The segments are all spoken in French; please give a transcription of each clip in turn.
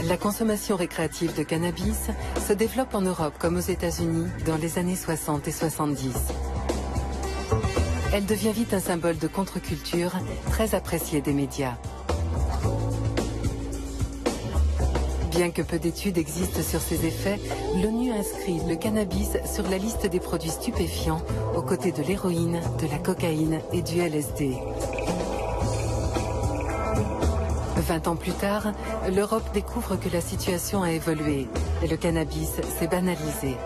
La consommation récréative de cannabis se développe en Europe comme aux États-Unis dans les années 60 et 70. Elle devient vite un symbole de contre-culture très apprécié des médias. Bien que peu d'études existent sur ses effets, l'ONU inscrit le cannabis sur la liste des produits stupéfiants aux côtés de l'héroïne, de la cocaïne et du LSD. 20 ans plus tard, l'Europe découvre que la situation a évolué et le cannabis s'est banalisé.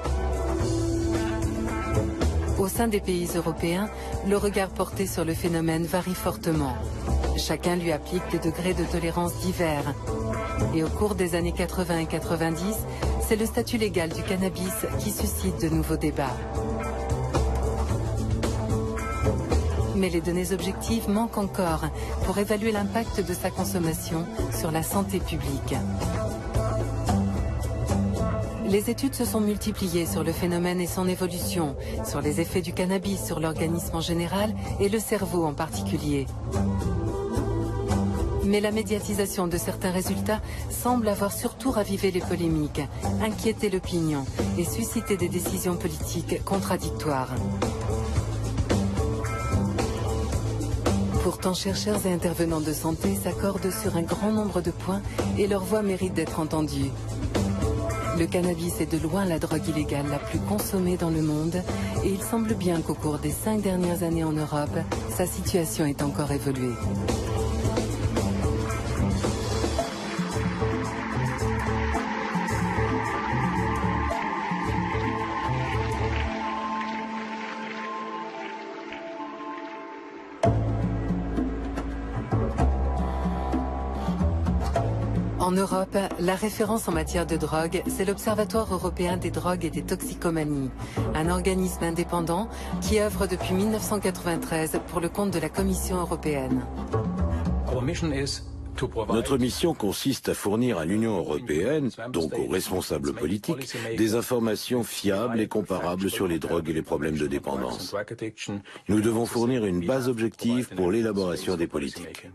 Au sein des pays européens, le regard porté sur le phénomène varie fortement. Chacun lui applique des degrés de tolérance divers. Et au cours des années 80 et 90, c'est le statut légal du cannabis qui suscite de nouveaux débats. Mais les données objectives manquent encore pour évaluer l'impact de sa consommation sur la santé publique. Les études se sont multipliées sur le phénomène et son évolution, sur les effets du cannabis sur l'organisme en général et le cerveau en particulier. Mais la médiatisation de certains résultats semble avoir surtout ravivé les polémiques, inquiété l'opinion et suscité des décisions politiques contradictoires. Pourtant, chercheurs et intervenants de santé s'accordent sur un grand nombre de points et leur voix mérite d'être entendue. Le cannabis est de loin la drogue illégale la plus consommée dans le monde et il semble bien qu'au cours des 5 dernières années en Europe, sa situation est encore évoluée. En Europe, la référence en matière de drogue, c'est l'Observatoire européen des drogues et des toxicomanies, un organisme indépendant qui œuvre depuis 1993 pour le compte de la Commission européenne. Notre mission consiste à fournir à l'Union européenne, donc aux responsables politiques, des informations fiables et comparables sur les drogues et les problèmes de dépendance. Nous devons fournir une base objective pour l'élaboration des politiques.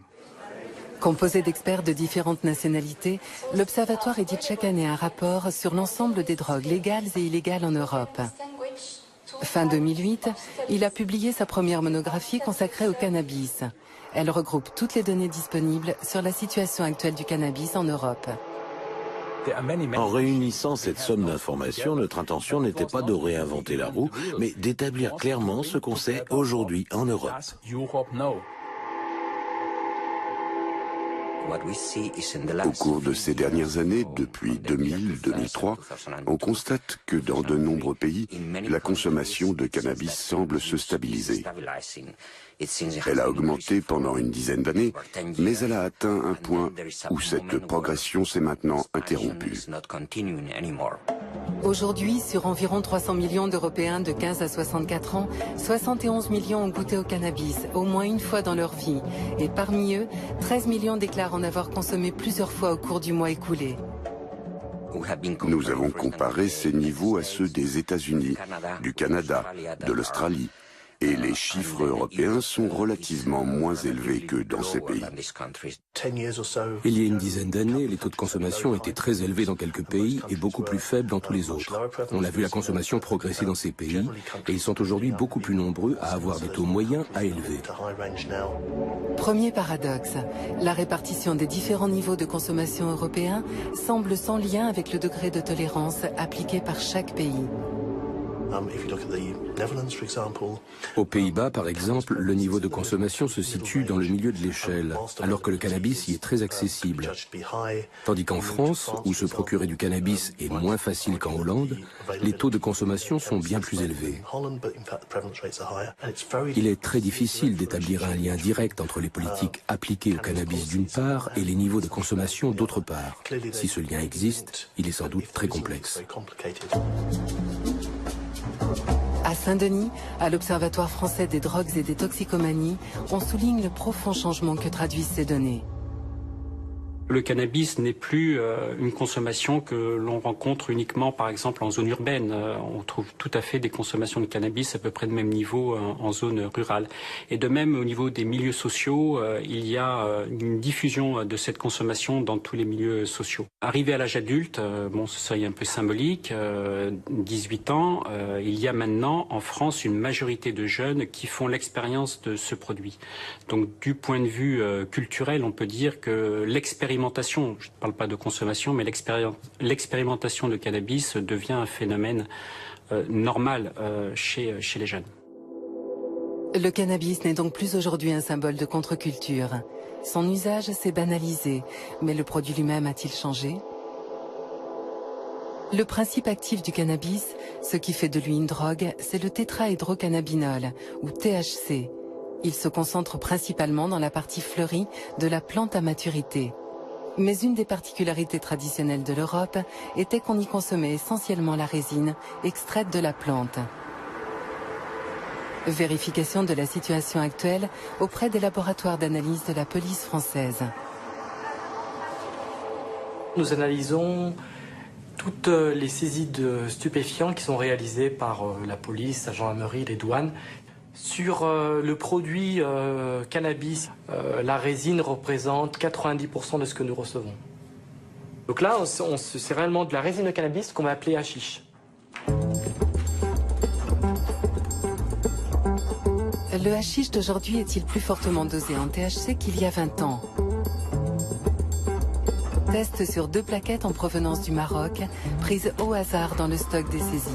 Composé d'experts de différentes nationalités, l'Observatoire édite chaque année un rapport sur l'ensemble des drogues légales et illégales en Europe. Fin 2008, il a publié sa première monographie consacrée au cannabis. Elle regroupe toutes les données disponibles sur la situation actuelle du cannabis en Europe. En réunissant cette somme d'informations, notre intention n'était pas de réinventer la roue, mais d'établir clairement ce qu'on sait aujourd'hui en Europe. Au cours de ces dernières années, depuis 2000-2003, on constate que dans de nombreux pays, la consommation de cannabis semble se stabiliser. Elle a augmenté pendant une dizaine d'années, mais elle a atteint un point où cette progression s'est maintenant interrompue. Aujourd'hui, sur environ 300 millions d'Européens de 15 à 64 ans, 71 millions ont goûté au cannabis, au moins une fois dans leur vie. Et parmi eux, 13 millions déclarent en avoir consommé plusieurs fois au cours du mois écoulé. Nous avons comparé ces niveaux à ceux des États-Unis, du Canada, de l'Australie. Et les chiffres européens sont relativement moins élevés que dans ces pays. Il y a une dizaine d'années, les taux de consommation étaient très élevés dans quelques pays et beaucoup plus faibles dans tous les autres. On a vu la consommation progresser dans ces pays et ils sont aujourd'hui beaucoup plus nombreux à avoir des taux moyens à élevés. Premier paradoxe, la répartition des différents niveaux de consommation européens semble sans lien avec le degré de tolérance appliqué par chaque pays. Aux Pays-Bas, par exemple, le niveau de consommation se situe dans le milieu de l'échelle, alors que le cannabis y est très accessible. Tandis qu'en France, où se procurer du cannabis est moins facile qu'en Hollande, les taux de consommation sont bien plus élevés. Il est très difficile d'établir un lien direct entre les politiques appliquées au cannabis d'une part et les niveaux de consommation d'autre part. Si ce lien existe, il est sans doute très complexe. À Saint-Denis, à l'Observatoire français des drogues et des toxicomanies, on souligne le profond changement que traduisent ces données. Le cannabis n'est plus une consommation que l'on rencontre uniquement, par exemple, en zone urbaine. On trouve tout à fait des consommations de cannabis à peu près de même niveau en zone rurale. Et de même, au niveau des milieux sociaux, il y a une diffusion de cette consommation dans tous les milieux sociaux. Arrivé à l'âge adulte, bon, ce serait un peu symbolique, 18 ans, il y a maintenant en France une majorité de jeunes qui font l'expérience de ce produit. Donc, du point de vue culturel, on peut dire que l'expérimentation, je ne parle pas de consommation, mais l'expérimentation de cannabis devient un phénomène normal chez les jeunes. Le cannabis n'est donc plus aujourd'hui un symbole de contre-culture. Son usage s'est banalisé, mais le produit lui-même a-t-il changé? Le principe actif du cannabis, ce qui fait de lui une drogue, c'est le tétrahydrocannabinol, ou THC. Il se concentre principalement dans la partie fleurie de la plante à maturité. Mais une des particularités traditionnelles de l'Europe était qu'on y consommait essentiellement la résine extraite de la plante. Vérification de la situation actuelle auprès des laboratoires d'analyse de la police française. Nous analysons toutes les saisies de stupéfiants qui sont réalisées par la police, la gendarmerie, les douanes. Sur le produit cannabis, la résine représente 90% de ce que nous recevons. Donc là, c'est réellement de la résine de cannabis qu'on va appeler hashish. Le hashish d'aujourd'hui est-il plus fortement dosé en THC qu'il y a 20 ans? Test sur 2 plaquettes en provenance du Maroc, prises au hasard dans le stock des saisies.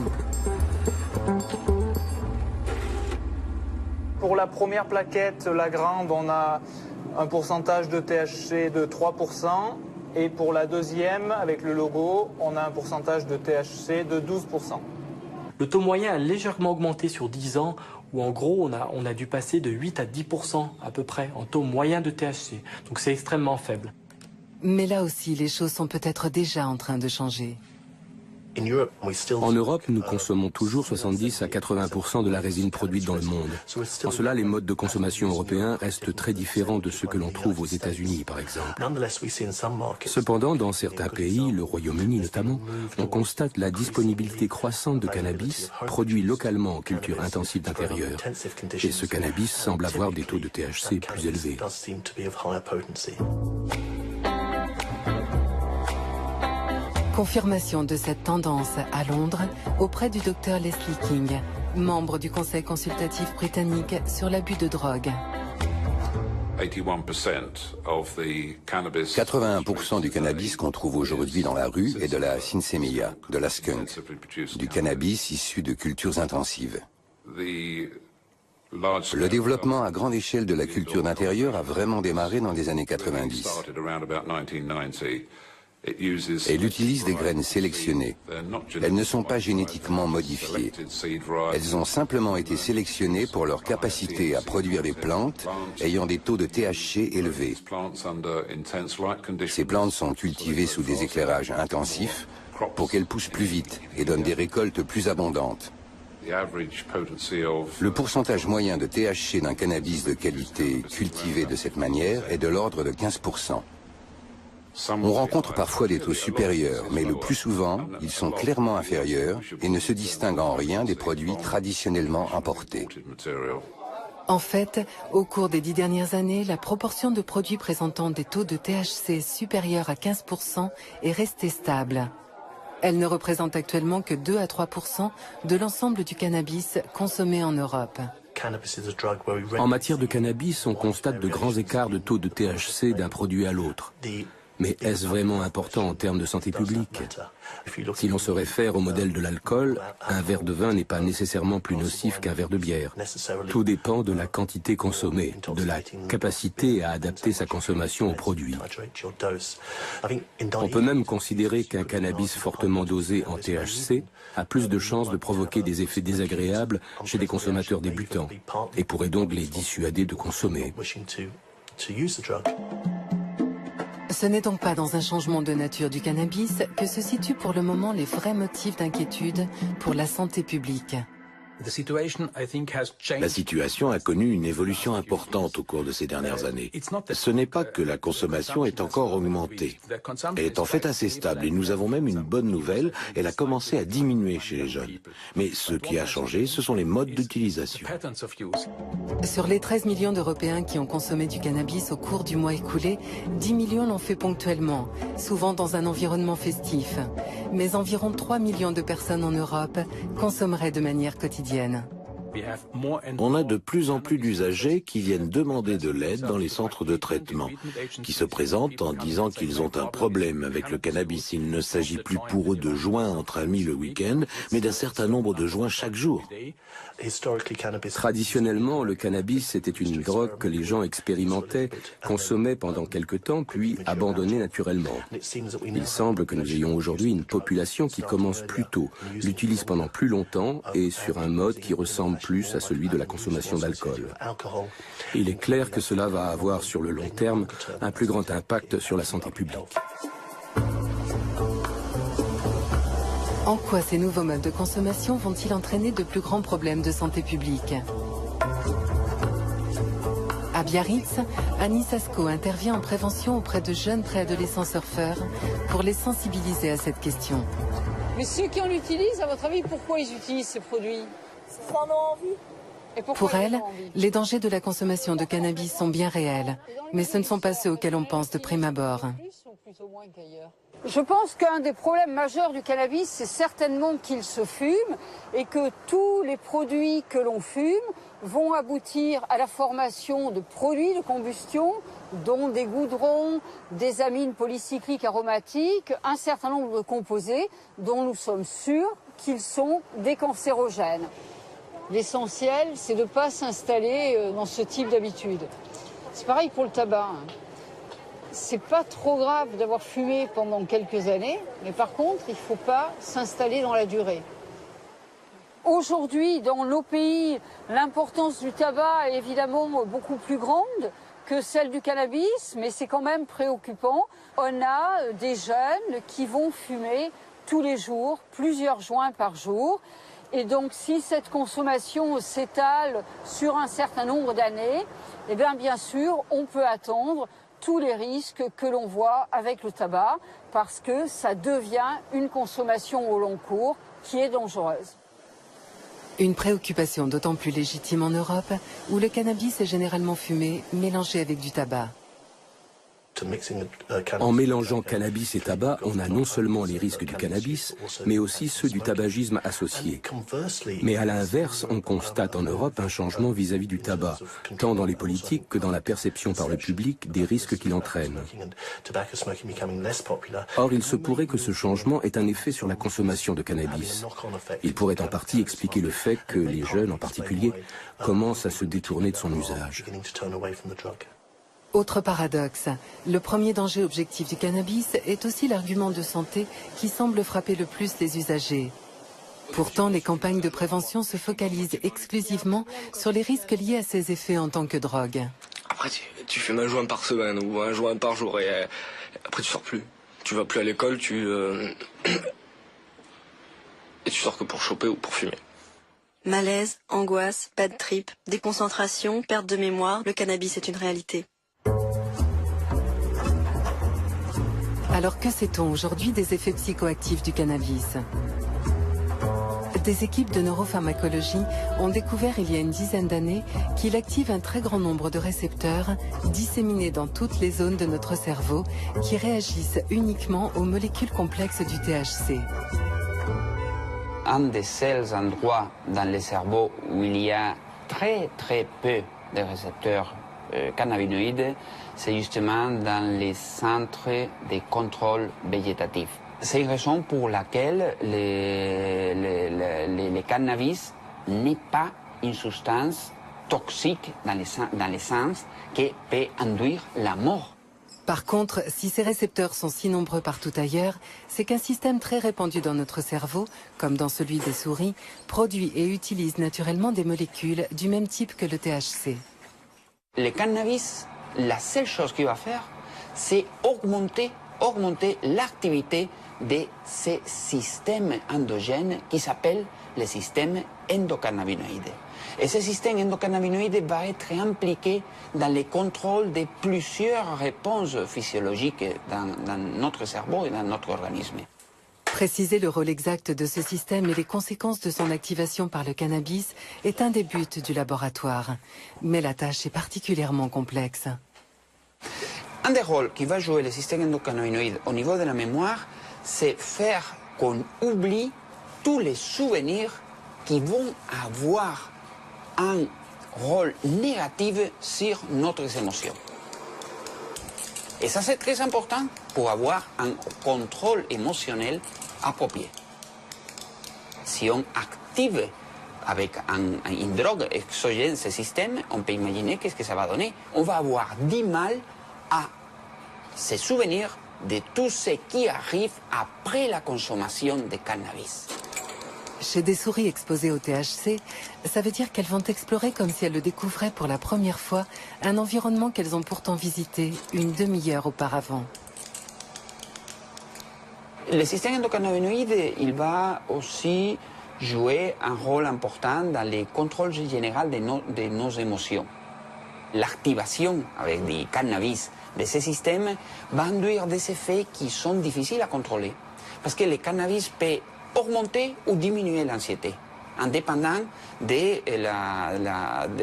Pour la première plaquette, la grande, on a un pourcentage de THC de 3%. Et pour la deuxième, avec le logo, on a un pourcentage de THC de 12%. Le taux moyen a légèrement augmenté sur 10 ans, où en gros, on a dû passer de 8 à 10% à peu près en taux moyen de THC. Donc c'est extrêmement faible. Mais là aussi, les choses sont peut-être déjà en train de changer. En Europe, nous consommons toujours 70 à 80% de la résine produite dans le monde. En cela, les modes de consommation européens restent très différents de ceux que l'on trouve aux États-Unis, par exemple. Cependant, dans certains pays, le Royaume-Uni notamment, on constate la disponibilité croissante de cannabis produit localement en culture intensive d'intérieur. Et ce cannabis semble avoir des taux de THC plus élevés. Confirmation de cette tendance à Londres auprès du docteur Leslie King, membre du Conseil consultatif britannique sur l'abus de drogue. 81% du cannabis qu'on trouve aujourd'hui dans la rue est de la sinsémilla, de la skunk, du cannabis issu de cultures intensives. Le développement à grande échelle de la culture d'intérieur a vraiment démarré dans les années 90. Elle utilise des graines sélectionnées. Elles ne sont pas génétiquement modifiées. Elles ont simplement été sélectionnées pour leur capacité à produire des plantes ayant des taux de THC élevés. Ces plantes sont cultivées sous des éclairages intensifs pour qu'elles poussent plus vite et donnent des récoltes plus abondantes. Le pourcentage moyen de THC d'un cannabis de qualité cultivé de cette manière est de l'ordre de 15%. On rencontre parfois des taux supérieurs, mais le plus souvent, ils sont clairement inférieurs et ne se distinguent en rien des produits traditionnellement importés. En fait, au cours des 10 dernières années, la proportion de produits présentant des taux de THC supérieurs à 15% est restée stable. Elle ne représente actuellement que 2 à 3% de l'ensemble du cannabis consommé en Europe. En matière de cannabis, on constate de grands écarts de taux de THC d'un produit à l'autre. Mais est-ce vraiment important en termes de santé publique? Si l'on se réfère au modèle de l'alcool, un verre de vin n'est pas nécessairement plus nocif qu'un verre de bière. Tout dépend de la quantité consommée, de la capacité à adapter sa consommation au produit. On peut même considérer qu'un cannabis fortement dosé en THC a plus de chances de provoquer des effets désagréables chez des consommateurs débutants et pourrait donc les dissuader de consommer. Ce n'est donc pas dans un changement de nature du cannabis que se situent pour le moment les vrais motifs d'inquiétude pour la santé publique. La situation a connu une évolution importante au cours de ces dernières années. Ce n'est pas que la consommation est encore augmentée. Elle est en fait assez stable et nous avons même une bonne nouvelle, elle a commencé à diminuer chez les jeunes. Mais ce qui a changé, ce sont les modes d'utilisation. Sur les 13 millions d'Européens qui ont consommé du cannabis au cours du mois écoulé, 10 millions l'ont fait ponctuellement, souvent dans un environnement festif. Mais environ 3 millions de personnes en Europe consommeraient de manière quotidienne. On a de plus en plus d'usagers qui viennent demander de l'aide dans les centres de traitement, qui se présentent en disant qu'ils ont un problème avec le cannabis. Il ne s'agit plus pour eux de joints entre amis le week-end, mais d'un certain nombre de joints chaque jour. Traditionnellement, le cannabis était une drogue que les gens expérimentaient, consommaient pendant quelque temps, puis abandonnaient naturellement. Il semble que nous ayons aujourd'hui une population qui commence plus tôt, l'utilise pendant plus longtemps et sur un mode qui ressemble plus à celui de la consommation d'alcool. Il est clair que cela va avoir sur le long terme un plus grand impact sur la santé publique. En quoi ces nouveaux modes de consommation vont-ils entraîner de plus grands problèmes de santé publique? À Biarritz, Annie Sasko intervient en prévention auprès de jeunes préadolescents surfeurs pour les sensibiliser à cette question. Mais ceux qui en utilisent, à votre avis, pourquoi ils utilisent ces produits? Ils en ont envie. Pour elle, les dangers de la consommation de cannabis sont bien réels, mais ce ne sont pas ceux auxquels on pense de prime abord. Je pense qu'un des problèmes majeurs du cannabis, c'est certainement qu'il se fume et que tous les produits que l'on fume vont aboutir à la formation de produits de combustion, dont des goudrons, des amines polycycliques aromatiques, un certain nombre de composés dont nous sommes sûrs qu'ils sont des cancérogènes. L'essentiel, c'est de ne pas s'installer dans ce type d'habitude. C'est pareil pour le tabac. C'est pas trop grave d'avoir fumé pendant quelques années, mais par contre, il ne faut pas s'installer dans la durée. Aujourd'hui, dans nos pays, l'importance du tabac est évidemment beaucoup plus grande que celle du cannabis, mais c'est quand même préoccupant. On a des jeunes qui vont fumer tous les jours, plusieurs joints par jour. Et donc, si cette consommation s'étale sur un certain nombre d'années, eh bien sûr, on peut attendre tous les risques que l'on voit avec le tabac, parce que ça devient une consommation au long cours qui est dangereuse. Une préoccupation d'autant plus légitime en Europe, où le cannabis est généralement fumé, mélangé avec du tabac. En mélangeant cannabis et tabac, on a non seulement les risques du cannabis, mais aussi ceux du tabagisme associé. Mais à l'inverse, on constate en Europe un changement vis-à-vis du tabac, tant dans les politiques que dans la perception par le public des risques qu'il entraîne. Or, il se pourrait que ce changement ait un effet sur la consommation de cannabis. Il pourrait en partie expliquer le fait que les jeunes, en particulier, commencent à se détourner de son usage. Autre paradoxe, le premier danger objectif du cannabis est aussi l'argument de santé qui semble frapper le plus les usagers. Pourtant, les campagnes de prévention se focalisent exclusivement sur les risques liés à ses effets en tant que drogue. Après, tu fumes un joint par semaine ou un joint par jour et après tu sors plus. Tu vas plus à l'école, et tu sors que pour choper ou pour fumer. Malaise, angoisse, bad trip, déconcentration, perte de mémoire, le cannabis est une réalité. Alors que sait-on aujourd'hui des effets psychoactifs du cannabis? Des équipes de neuropharmacologie ont découvert il y a une dizaine d'années qu'il active un très grand nombre de récepteurs disséminés dans toutes les zones de notre cerveau qui réagissent uniquement aux molécules complexes du THC. Un des seuls endroits dans le cerveau où il y a très peu de récepteurs cannabinoïdes, c'est justement dans les centres de contrôle végétatif. C'est une raison pour laquelle le cannabis n'est pas une substance toxique dans les sens qui peut induire la mort. Par contre, si ces récepteurs sont si nombreux partout ailleurs, c'est qu'un système très répandu dans notre cerveau, comme dans celui des souris, produit et utilise naturellement des molécules du même type que le THC. Le cannabis, la seule chose qu'il va faire, c'est augmenter l'activité de ces systèmes endogènes qui s'appellent le système endocannabinoïde. Et ce système endocannabinoïde va être impliqué dans le contrôle de plusieurs réponses physiologiques dans notre cerveau et dans notre organisme. Préciser le rôle exact de ce système et les conséquences de son activation par le cannabis est un des buts du laboratoire. Mais la tâche est particulièrement complexe. Un des rôles qui va jouer le système endocannabinoïde au niveau de la mémoire, c'est faire qu'on oublie tous les souvenirs qui vont avoir un rôle négatif sur notre émotions. Et ça, c'est très important pour avoir un contrôle émotionnel approprié. Si on active avec une drogue exogène ce système, on peut imaginer qu'est-ce que ça va donner. On va avoir du mal à se souvenir de tout ce qui arrive après la consommation de cannabis. Chez des souris exposées au THC, ça veut dire qu'elles vont explorer comme si elles le découvraient pour la première fois un environnement qu'elles ont pourtant visité une demi-heure auparavant. Le système endocannabinoïde, il va aussi jouer un rôle important dans le contrôle général de nos émotions. L'activation avec du cannabis de ce système va induire des effets qui sont difficiles à contrôler. Parce que le cannabis peut augmenter ou diminuer l'anxiété, indépendant de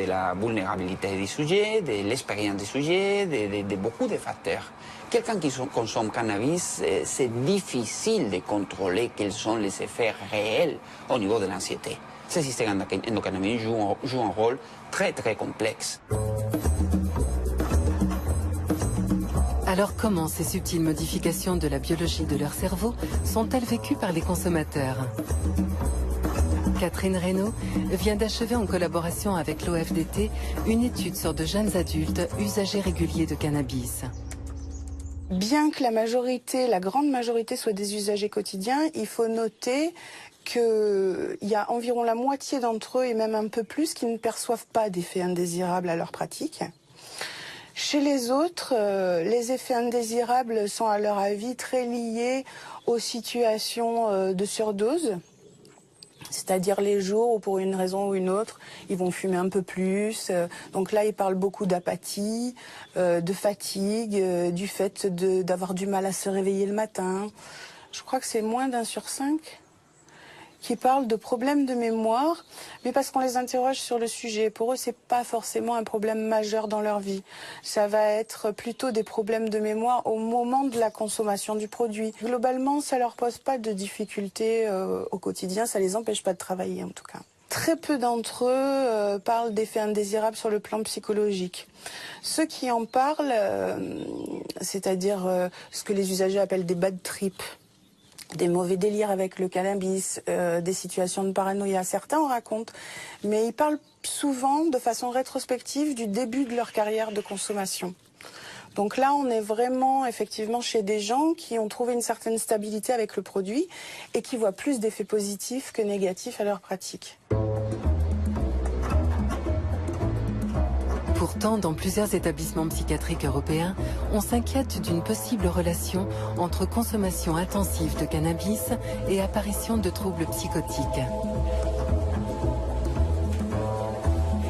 la vulnérabilité du sujet, de l'expérience du sujet, de beaucoup de facteurs. Quelqu'un qui consomme cannabis, c'est difficile de contrôler quels sont les effets réels au niveau de l'anxiété. Ce système endocannabinoïde joue un rôle très très complexe. Alors comment ces subtiles modifications de la biologie de leur cerveau sont-elles vécues par les consommateurs? Catherine Reynaud vient d'achever en collaboration avec l'OFDT une étude sur de jeunes adultes usagers réguliers de cannabis. Bien que la grande majorité soient des usagers quotidiens, il faut noter qu'il y a environ la moitié d'entre eux, et même un peu plus, qui ne perçoivent pas d'effets indésirables à leur pratique. Chez les autres, les effets indésirables sont à leur avis très liés aux situations de surdose, c'est-à-dire les jours où pour une raison ou une autre, ils vont fumer un peu plus. Donc là, ils parlent beaucoup d'apathie, de fatigue, du fait d'avoir du mal à se réveiller le matin. Je crois que c'est moins d'1 sur 5 qui parlent de problèmes de mémoire, mais parce qu'on les interroge sur le sujet. Pour eux, c'est pas forcément un problème majeur dans leur vie. Ça va être plutôt des problèmes de mémoire au moment de la consommation du produit. Globalement, ça leur pose pas de difficultés au quotidien, ça les empêche pas de travailler en tout cas. Très peu d'entre eux parlent d'effets indésirables sur le plan psychologique. Ceux qui en parlent, c'est-à-dire ce que les usagers appellent des bad trips, des mauvais délires avec le cannabis, des situations de paranoïa. Certains en racontent, mais ils parlent souvent de façon rétrospective du début de leur carrière de consommation. Donc là, on est vraiment effectivement chez des gens qui ont trouvé une certaine stabilité avec le produit et qui voient plus d'effets positifs que négatifs à leur pratique. Pourtant, dans plusieurs établissements psychiatriques européens, on s'inquiète d'une possible relation entre consommation intensive de cannabis et apparition de troubles psychotiques.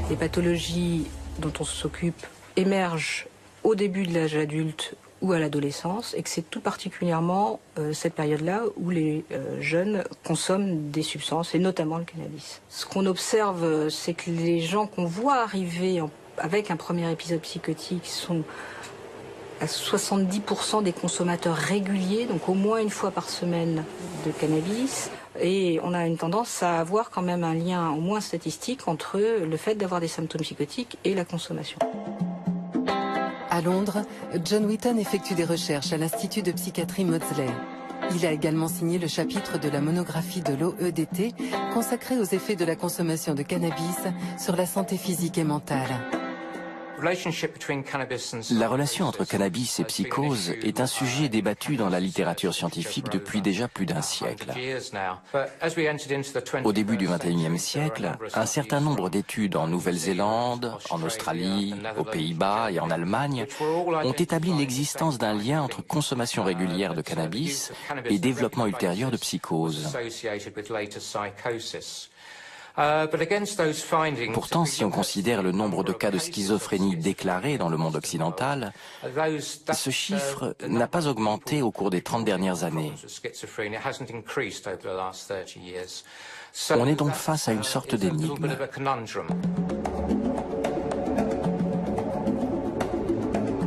Les pathologies dont on s'occupe émergent au début de l'âge adulte ou à l'adolescence, et que c'est tout particulièrement cette période-là où les jeunes consomment des substances, et notamment le cannabis. Ce qu'on observe, c'est que les gens qu'on voit arriver avec un premier épisode psychotique sont à 70% des consommateurs réguliers, donc au moins une fois par semaine de cannabis. Et on a une tendance à avoir quand même un lien au moins statistique entre le fait d'avoir des symptômes psychotiques et la consommation. À Londres, John Wheaton effectue des recherches à l'Institut de psychiatrie Maudsley. Il a également signé le chapitre de la monographie de l'OEDT consacrée aux effets de la consommation de cannabis sur la santé physique et mentale. La relation entre cannabis et psychose est un sujet débattu dans la littérature scientifique depuis déjà plus d'un siècle. Au début du XXIe siècle, un certain nombre d'études en Nouvelle-Zélande, en Australie, aux Pays-Bas et en Allemagne ont établi l'existence d'un lien entre consommation régulière de cannabis et développement ultérieur de psychose. Pourtant, si on considère le nombre de cas de schizophrénie déclarés dans le monde occidental, ce chiffre n'a pas augmenté au cours des 30 dernières années. On est donc face à une sorte d'énigme.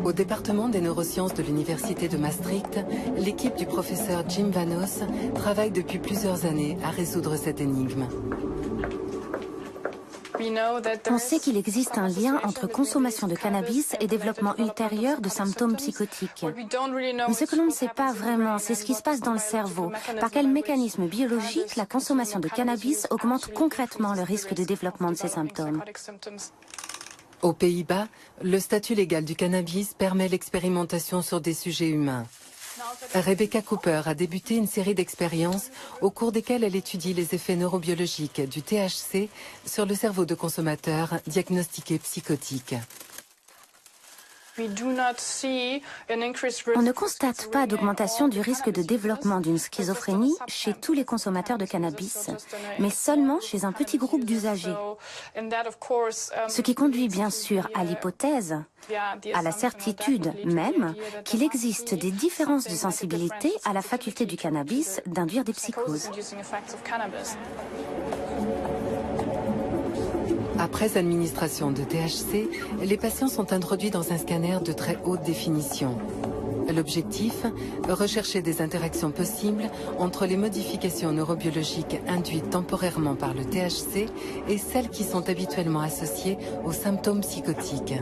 Au département des neurosciences de l'Université de Maastricht, l'équipe du professeur Jim Vanos travaille depuis plusieurs années à résoudre cette énigme. On sait qu'il existe un lien entre consommation de cannabis et développement ultérieur de symptômes psychotiques. Mais ce que l'on ne sait pas vraiment, c'est ce qui se passe dans le cerveau. Par quel mécanisme biologique la consommation de cannabis augmente concrètement le risque de développement de ces symptômes. Aux Pays-Bas, le statut légal du cannabis permet l'expérimentation sur des sujets humains. Rebecca Cooper a débuté une série d'expériences au cours desquelles elle étudie les effets neurobiologiques du THC sur le cerveau de consommateurs diagnostiqués psychotiques. On ne constate pas d'augmentation du risque de développement d'une schizophrénie chez tous les consommateurs de cannabis, mais seulement chez un petit groupe d'usagers. Ce qui conduit bien sûr à l'hypothèse, à la certitude même, qu'il existe des différences de sensibilité à la faculté du cannabis d'induire des psychoses. Après administration de THC, les patients sont introduits dans un scanner de très haute définition. L'objectif, rechercher des interactions possibles entre les modifications neurobiologiques induites temporairement par le THC et celles qui sont habituellement associées aux symptômes psychotiques.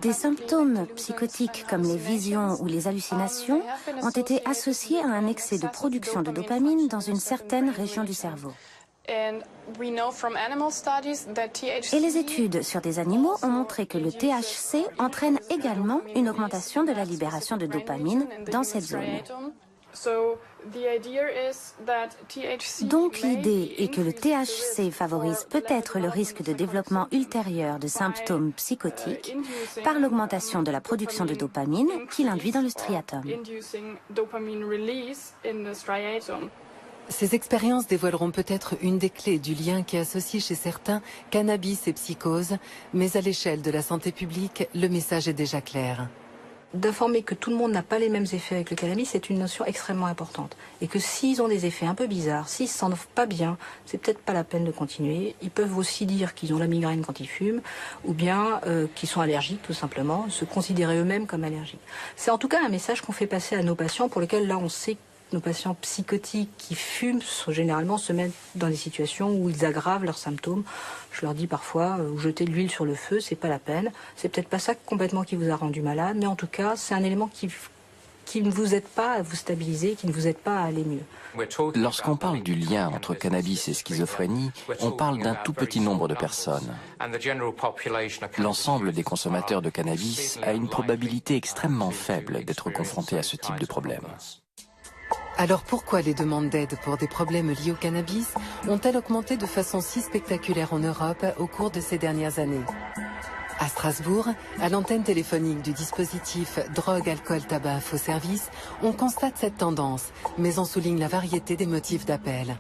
Des symptômes psychotiques comme les visions ou les hallucinations ont été associés à un excès de production de dopamine dans une certaine région du cerveau. Et les études sur des animaux ont montré que le THC entraîne également une augmentation de la libération de dopamine dans cette zone. Donc l'idée est que le THC favorise peut-être le risque de développement ultérieur de symptômes psychotiques par l'augmentation de la production de dopamine qu'il induit dans le striatum. Ces expériences dévoileront peut-être une des clés du lien qui associe chez certains cannabis et psychose, mais à l'échelle de la santé publique, le message est déjà clair. D'informer que tout le monde n'a pas les mêmes effets avec le cannabis, c'est une notion extrêmement importante. Et que s'ils ont des effets un peu bizarres, s'ils se sentent pas bien, c'est peut-être pas la peine de continuer. Ils peuvent aussi dire qu'ils ont la migraine quand ils fument, ou bien qu'ils sont allergiques tout simplement, se considérer eux-mêmes comme allergiques. C'est en tout cas un message qu'on fait passer à nos patients, pour lesquels là on sait que nos patients psychotiques qui fument généralement se mettent dans des situations où ils aggravent leurs symptômes. Je leur dis parfois, jeter de l'huile sur le feu, c'est pas la peine. C'est peut-être pas ça complètement qui vous a rendu malade, mais en tout cas, c'est un élément qui ne vous aide pas à vous stabiliser, qui ne vous aide pas à aller mieux. Lorsqu'on parle du lien entre cannabis et schizophrénie, on parle d'un tout petit nombre de personnes. L'ensemble des consommateurs de cannabis a une probabilité extrêmement faible d'être confrontés à ce type de problème. Alors pourquoi les demandes d'aide pour des problèmes liés au cannabis ont-elles augmenté de façon si spectaculaire en Europe au cours de ces dernières années? À Strasbourg, à l'antenne téléphonique du dispositif Drogue, Alcool, Tabac, Faux Services, on constate cette tendance, mais on souligne la variété des motifs d'appel.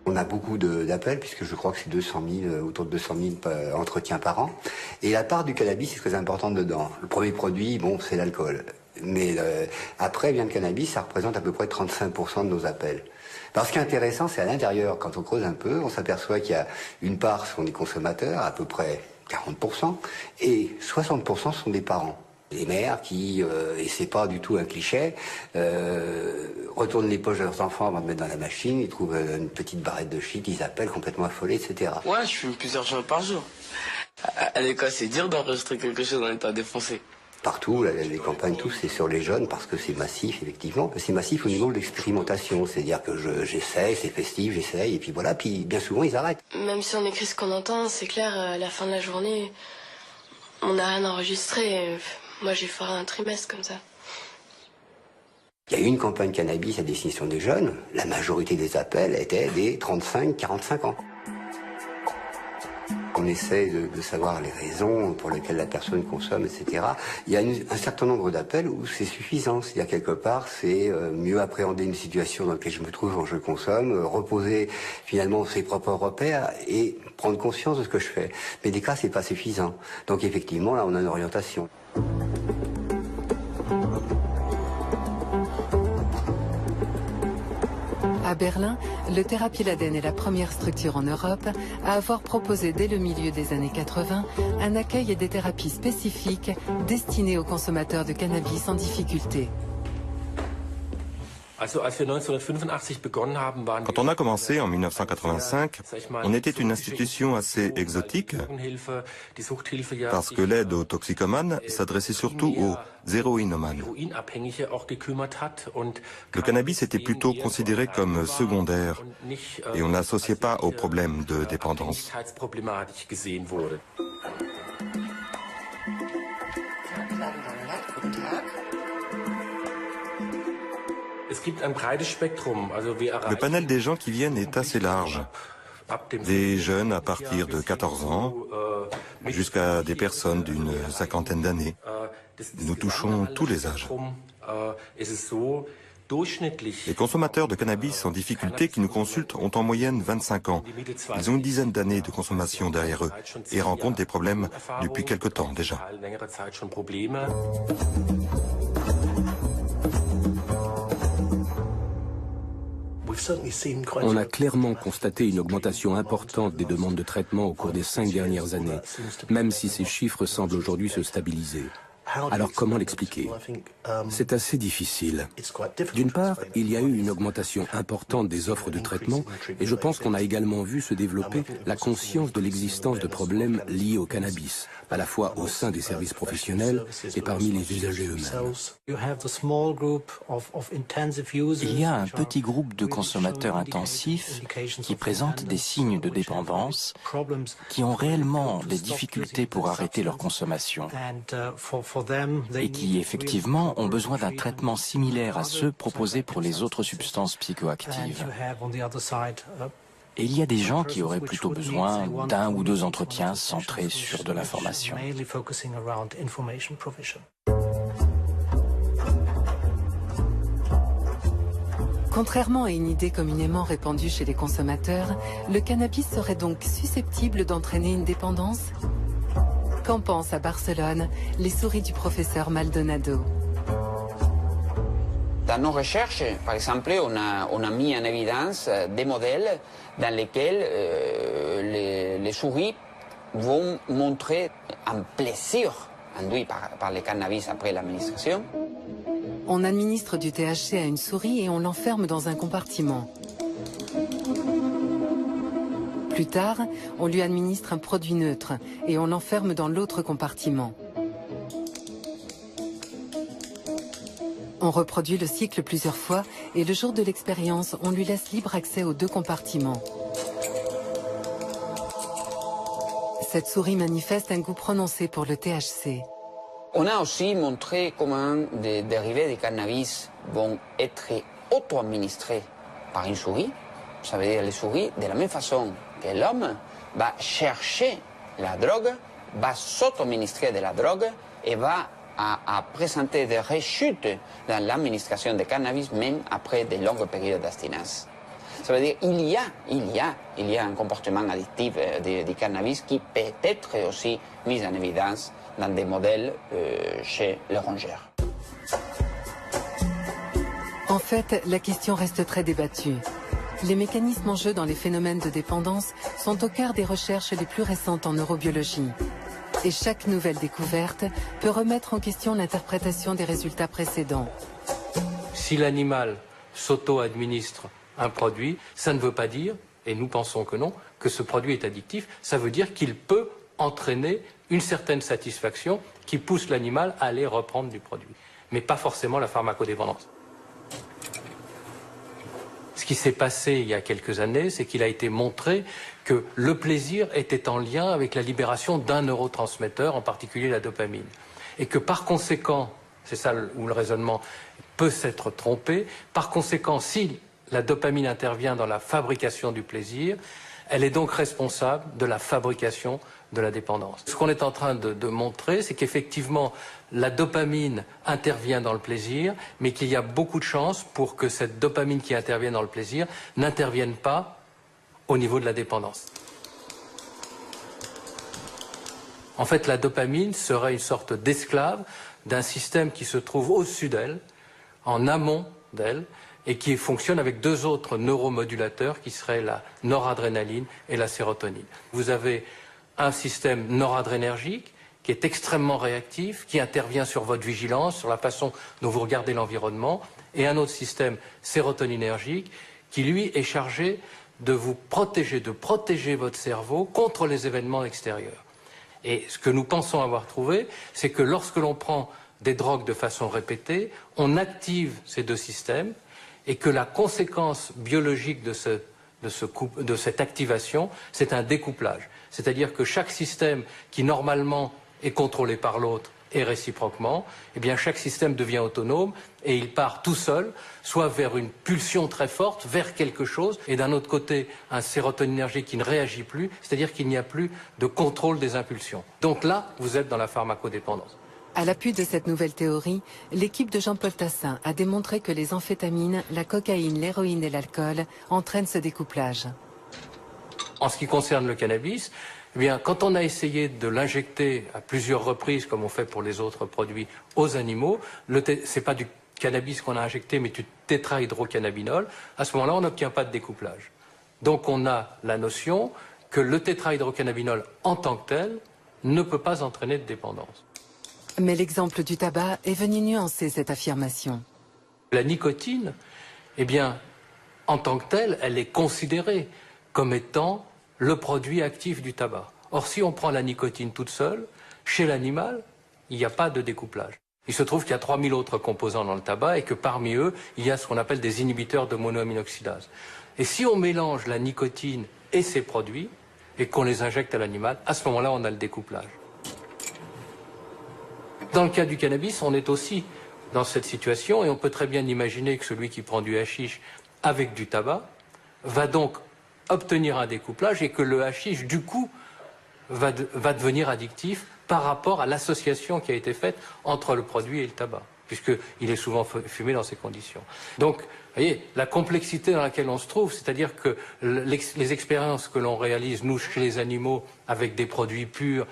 On a beaucoup d'appels, puisque je crois que c'est 200 000, autour de 200 000 entretiens par an. Et la part du cannabis est très importante dedans. Le premier produit, bon, c'est l'alcool. Mais après vient le cannabis, ça représente à peu près 35% de nos appels. Alors ce qui est intéressant, c'est à l'intérieur, quand on creuse un peu, on s'aperçoit qu'il y a une part sont des consommateurs, à peu près 40%, et 60% sont des parents. Les mères qui, et c'est pas du tout un cliché, retournent les poches de leurs enfants avant de mettre dans la machine, ils trouvent une petite barrette de shit, ils appellent complètement affolés, etc. Ouais, je fume plusieurs jours par jour. À l'école, c'est dur d'enregistrer quelque chose en étant défoncé. Partout, les campagnes, tout, c'est sur les jeunes parce que c'est massif, effectivement. C'est massif au niveau de l'expérimentation, c'est-à-dire que j'essaye, c'est festif, j'essaye, et puis voilà, puis bien souvent ils arrêtent. Même si on écrit ce qu'on entend, c'est clair, à la fin de la journée, on n'a rien enregistré. Moi, j'ai fait un trimestre comme ça. Il y a eu une campagne cannabis à destination des jeunes. La majorité des appels étaient des 35-45 ans. On essaie de savoir les raisons pour lesquelles la personne consomme, etc. Il y a un certain nombre d'appels où c'est suffisant. C'est-à-dire, quelque part, c'est mieux appréhender une situation dans laquelle je me trouve quand je consomme, reposer finalement ses propres repères et prendre conscience de ce que je fais. Mais des cas, c'est pas suffisant. Donc effectivement, là, on a une orientation. À Berlin, le Therapieladen est la première structure en Europe à avoir proposé dès le milieu des années 80 un accueil et des thérapies spécifiques destinées aux consommateurs de cannabis en difficulté. Quand on a commencé en 1985, on était une institution assez exotique parce que l'aide aux toxicomanes s'adressait surtout aux héroïnomanes. Le cannabis était plutôt considéré comme secondaire et on n'associait pas aux problèmes de dépendance. Le panel des gens qui viennent est assez large. Des jeunes à partir de 14 ans jusqu'à des personnes d'une cinquantaine d'années. Nous touchons tous les âges. Les consommateurs de cannabis en difficulté qui nous consultent ont en moyenne 25 ans. Ils ont une dizaine d'années de consommation derrière eux et rencontrent des problèmes depuis quelque temps déjà. On a clairement constaté une augmentation importante des demandes de traitement au cours des 5 dernières années, même si ces chiffres semblent aujourd'hui se stabiliser. Alors comment l'expliquer? C'est assez difficile. D'une part, il y a eu une augmentation importante des offres de traitement et je pense qu'on a également vu se développer la conscience de l'existence de problèmes liés au cannabis, à la fois au sein des services professionnels et parmi les usagers eux-mêmes. Il y a un petit groupe de consommateurs intensifs qui présentent des signes de dépendance, qui ont réellement des difficultés pour arrêter leur consommation et qui, effectivement, ont besoin d'un traitement similaire à ceux proposés pour les autres substances psychoactives. Et il y a des gens qui auraient plutôt besoin d'un ou deux entretiens centrés sur de l'information. Contrairement à une idée communément répandue chez les consommateurs, le cannabis serait donc susceptible d'entraîner une dépendance? Qu'en pensent à Barcelone les souris du professeur Maldonado? Dans nos recherches, par exemple, on a mis en évidence des modèles dans lesquels les souris vont montrer un plaisir induit par le cannabis après l'administration. On administre du THC à une souris et on l'enferme dans un compartiment. Plus tard, on lui administre un produit neutre et on l'enferme dans l'autre compartiment. On reproduit le cycle plusieurs fois et le jour de l'expérience, on lui laisse libre accès aux deux compartiments. Cette souris manifeste un goût prononcé pour le THC. On a aussi montré comment des dérivés du cannabis vont être auto-administrés par une souris. Ça veut dire les souris, de la même façon que l'homme, va chercher la drogue, va s'auto-administrer de la drogue et va à présenter des rechutes dans l'administration de cannabis, même après de longues périodes d'abstinence. Ça veut dire qu'il y a un comportement addictif du cannabis qui peut être aussi mis en évidence dans des modèles chez les rongeurs. En fait, la question reste très débattue. Les mécanismes en jeu dans les phénomènes de dépendance sont au cœur des recherches les plus récentes en neurobiologie. Et chaque nouvelle découverte peut remettre en question l'interprétation des résultats précédents. Si l'animal s'auto-administre un produit, ça ne veut pas dire, et nous pensons que non, que ce produit est addictif. Ça veut dire qu'il peut entraîner une certaine satisfaction qui pousse l'animal à aller reprendre du produit, mais pas forcément la pharmacodépendance. Ce qui s'est passé il y a quelques années, c'est qu'il a été montré que le plaisir était en lien avec la libération d'un neurotransmetteur, en particulier la dopamine. Et que par conséquent, c'est ça où le raisonnement peut s'être trompé, par conséquent, si la dopamine intervient dans la fabrication du plaisir, elle est donc responsable de la fabrication de la dépendance. Ce qu'on est en train de montrer, c'est qu'effectivement, la dopamine intervient dans le plaisir, mais qu'il y a beaucoup de chances pour que cette dopamine qui intervient dans le plaisir n'intervienne pas au niveau de la dépendance. En fait, la dopamine serait une sorte d'esclave d'un système qui se trouve au-dessus d'elle, en amont d'elle, et qui fonctionne avec deux autres neuromodulateurs qui seraient la noradrénaline et la sérotonine. Vous avez un système noradrénergique qui est extrêmement réactif, qui intervient sur votre vigilance, sur la façon dont vous regardez l'environnement, et un autre système sérotoninergique qui, lui, est chargé de vous protéger, de protéger votre cerveau contre les événements extérieurs. Et ce que nous pensons avoir trouvé, c'est que lorsque l'on prend des drogues de façon répétée, on active ces deux systèmes et que la conséquence biologique de cette activation, c'est un découplage. C'est-à-dire que chaque système qui normalement est contrôlé par l'autre et réciproquement, eh bien chaque système devient autonome et il part tout seul, soit vers une pulsion très forte, vers quelque chose, et d'un autre côté, un sérotoninergique qui ne réagit plus, c'est-à-dire qu'il n'y a plus de contrôle des impulsions. Donc là, vous êtes dans la pharmacodépendance. À l'appui de cette nouvelle théorie, l'équipe de Jean-Paul Tassin a démontré que les amphétamines, la cocaïne, l'héroïne et l'alcool entraînent ce découplage. En ce qui concerne le cannabis, eh bien, quand on a essayé de l'injecter à plusieurs reprises, comme on fait pour les autres produits, aux animaux, c'est pas du cannabis qu'on a injecté, mais du tétrahydrocannabinol, à ce moment-là, on n'obtient pas de découplage. Donc on a la notion que le tétrahydrocannabinol en tant que tel ne peut pas entraîner de dépendance. Mais l'exemple du tabac est venu nuancer cette affirmation. La nicotine, eh bien, en tant que telle, elle est considérée comme étant le produit actif du tabac. Or, si on prend la nicotine toute seule, chez l'animal, il n'y a pas de découplage. Il se trouve qu'il y a 3000 autres composants dans le tabac et que parmi eux, il y a ce qu'on appelle des inhibiteurs de monoaminoxydase. Et si on mélange la nicotine et ces produits et qu'on les injecte à l'animal, à ce moment-là, on a le découplage. Dans le cas du cannabis, on est aussi dans cette situation et on peut très bien imaginer que celui qui prend du hashish avec du tabac va donc obtenir un découplage et que le hashish, du coup, va devenir addictif par rapport à l'association qui a été faite entre le produit et le tabac, puisqu'il est souvent fumé dans ces conditions. Donc, vous voyez, la complexité dans laquelle on se trouve, c'est-à-dire que les expériences que l'on réalise, nous, chez les animaux, avec des produits purs,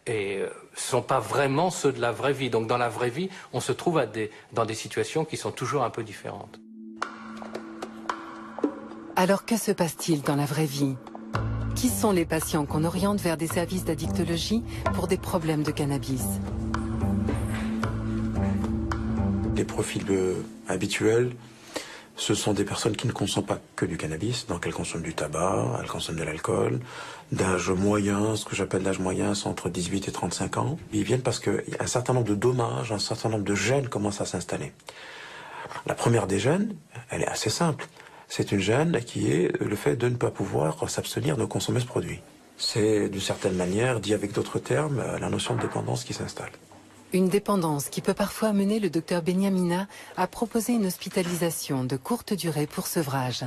et ne sont pas vraiment ceux de la vraie vie. Donc dans la vraie vie, on se trouve dans des situations qui sont toujours un peu différentes. Alors que se passe-t-il dans la vraie vie? Qui sont les patients qu'on oriente vers des services d'addictologie pour des problèmes de cannabis? Les profils habituels, ce sont des personnes qui ne consomment pas que du cannabis, donc elles consomment du tabac, elles consomment de l'alcool, d'âge moyen, ce que j'appelle l'âge moyen, c'est entre 18 et 35 ans. Ils viennent parce qu'un certain nombre de dommages, un certain nombre de gènes commencent à s'installer. La première des gènes, elle est assez simple. C'est une gène qui est le fait de ne pas pouvoir s'abstenir de consommer ce produit. C'est d'une certaine manière, dit avec d'autres termes, la notion de dépendance qui s'installe. Une dépendance qui peut parfois amener le docteur Benyamina à proposer une hospitalisation de courte durée pour sevrage.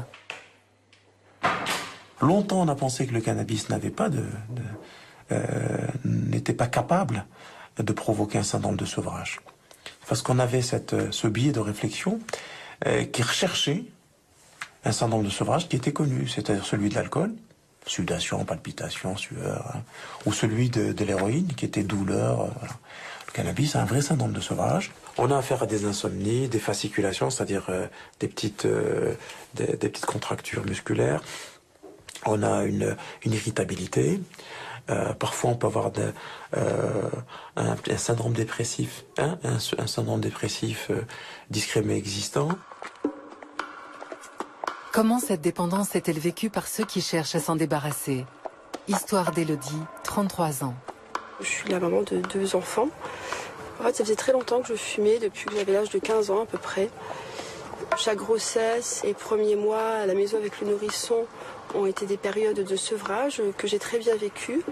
Longtemps, on a pensé que le cannabis n'était pas capable de provoquer un syndrome de sevrage. Parce qu'on avait ce biais de réflexion qui recherchait un syndrome de sevrage qui était connu, c'est-à-dire celui de l'alcool, sudation, palpitation, sueur, ou celui de l'héroïne qui était douleur. Voilà. Le cannabis a un vrai syndrome de sevrage. On a affaire à des insomnies, des fasciculations, c'est-à-dire des petites contractures musculaires. On a une irritabilité. Parfois, on peut avoir un syndrome dépressif, un syndrome dépressif discret mais existant. Comment cette dépendance est-elle vécue par ceux qui cherchent à s'en débarrasser? Histoire d'Élodie, 33 ans. Je suis la maman de 2 enfants. En fait, ça faisait très longtemps que je fumais, depuis que j'avais l'âge de 15 ans à peu près. Chaque grossesse et premiers mois à la maison avec le nourrisson ont été des périodes de sevrage que j'ai très bien vécues.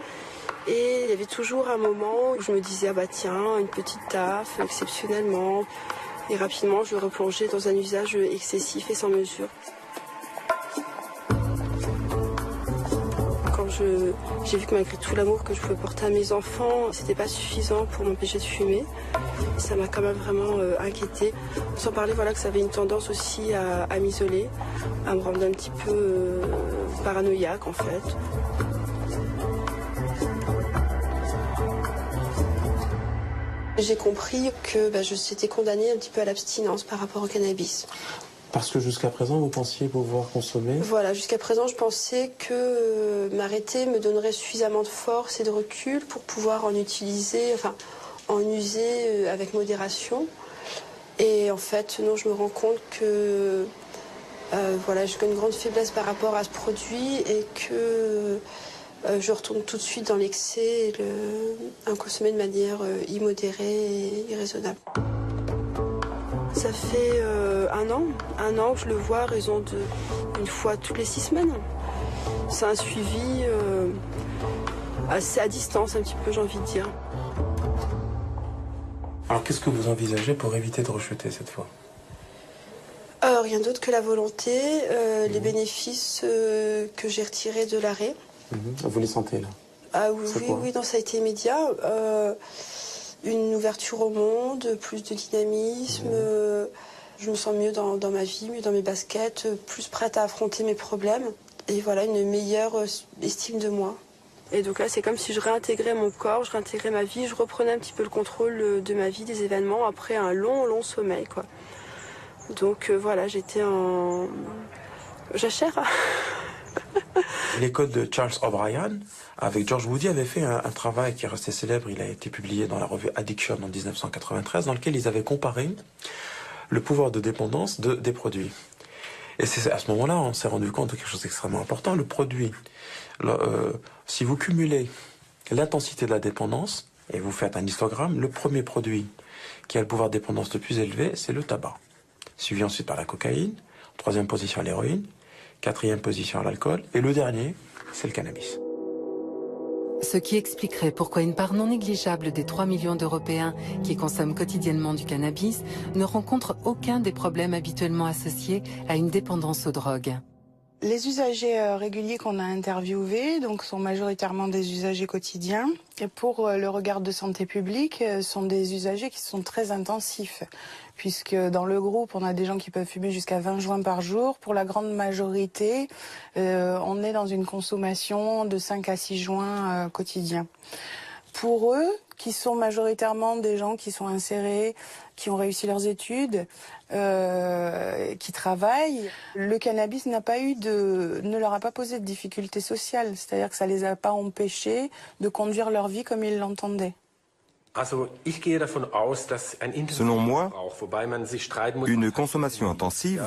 Et il y avait toujours un moment où je me disais, ah bah tiens, une petite taffe, exceptionnellement. Et rapidement, je replongeais dans un usage excessif et sans mesure. J'ai vu que malgré tout l'amour que je pouvais porter à mes enfants, c'était pas suffisant pour m'empêcher de fumer. Ça m'a quand même vraiment inquiétée. Sans parler que ça avait une tendance aussi à m'isoler, à me rendre un petit peu paranoïaque en fait. J'ai compris que je s'étais condamnée un petit peu à l'abstinence par rapport au cannabis. Parce que jusqu'à présent, vous pensiez pouvoir consommer? Voilà, jusqu'à présent, je pensais que m'arrêter me donnerait suffisamment de force et de recul pour pouvoir en user avec modération. Et en fait, non, je me rends compte que j'ai une grande faiblesse par rapport à ce produit et que je retourne tout de suite dans l'excès et en consommer de manière immodérée et irraisonnable. Ça fait 1 an que je le vois à raison d'une fois toutes les 6 semaines. C'est un suivi assez à distance un petit peu, j'ai envie de dire. Alors qu'est-ce que vous envisagez pour éviter de rechuter cette fois? Rien d'autre que la volonté, les bénéfices que j'ai retirés de l'arrêt. Vous les sentez là? Ah oui, non, ça a été immédiat. Une ouverture au monde, plus de dynamisme, je me sens mieux dans ma vie, mieux dans mes baskets, plus prête à affronter mes problèmes et voilà, une meilleure estime de moi. Et donc là, c'est comme si je réintégrais mon corps, je réintégrais ma vie, je reprenais un petit peu le contrôle de ma vie, des événements après un long sommeil, quoi. Donc voilà, j'étais en jachère. L'école de Charles O'Brien, avec George Woody, avait fait un travail qui est resté célèbre. Il a été publié dans la revue Addiction en 1993, dans lequel ils avaient comparé le pouvoir de dépendance des produits. Et c'est à ce moment-là, on s'est rendu compte de quelque chose d'extrêmement important. Le produit, si vous cumulez l'intensité de la dépendance, et vous faites un histogramme, le premier produit qui a le pouvoir de dépendance le plus élevé, c'est le tabac. Suivi ensuite par la cocaïne, 3e position l'héroïne, 4e position l'alcool, et le dernier, c'est le cannabis. Ce qui expliquerait pourquoi une part non négligeable des 3 millions d'Européens qui consomment quotidiennement du cannabis ne rencontrent aucun des problèmes habituellement associés à une dépendance aux drogues. Les usagers réguliers qu'on a interviewés sont majoritairement des usagers quotidiens. Et pour le regard de santé publique, sont des usagers qui sont très intensifs. Puisque dans le groupe, on a des gens qui peuvent fumer jusqu'à 20 joints par jour. Pour la grande majorité, on est dans une consommation de 5 à 6 joints quotidiens. Pour eux, qui sont majoritairement des gens qui sont insérés, qui ont réussi leurs études, qui travaillent, le cannabis ne leur a pas posé de difficultés sociales. C'est-à-dire que ça les a pas empêchés de conduire leur vie comme ils l'entendaient. Selon moi, une consommation intensive,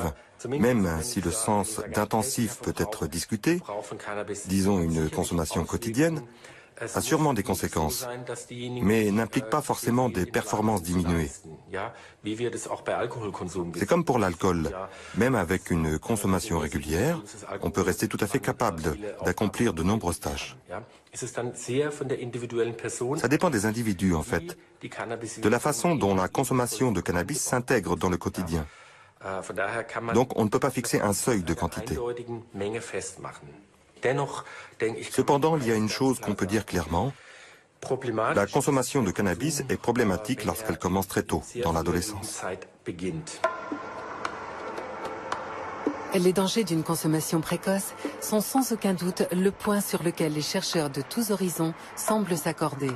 même si le sens d'intensif peut être discuté, disons une consommation quotidienne, a sûrement des conséquences, mais n'implique pas forcément des performances diminuées. C'est comme pour l'alcool. Même avec une consommation régulière, on peut rester tout à fait capable d'accomplir de nombreuses tâches. Ça dépend des individus, en fait, de la façon dont la consommation de cannabis s'intègre dans le quotidien. Donc on ne peut pas fixer un seuil de quantité. Cependant, il y a une chose qu'on peut dire clairement. La consommation de cannabis est problématique lorsqu'elle commence très tôt, dans l'adolescence. Les dangers d'une consommation précoce sont sans aucun doute le point sur lequel les chercheurs de tous horizons semblent s'accorder.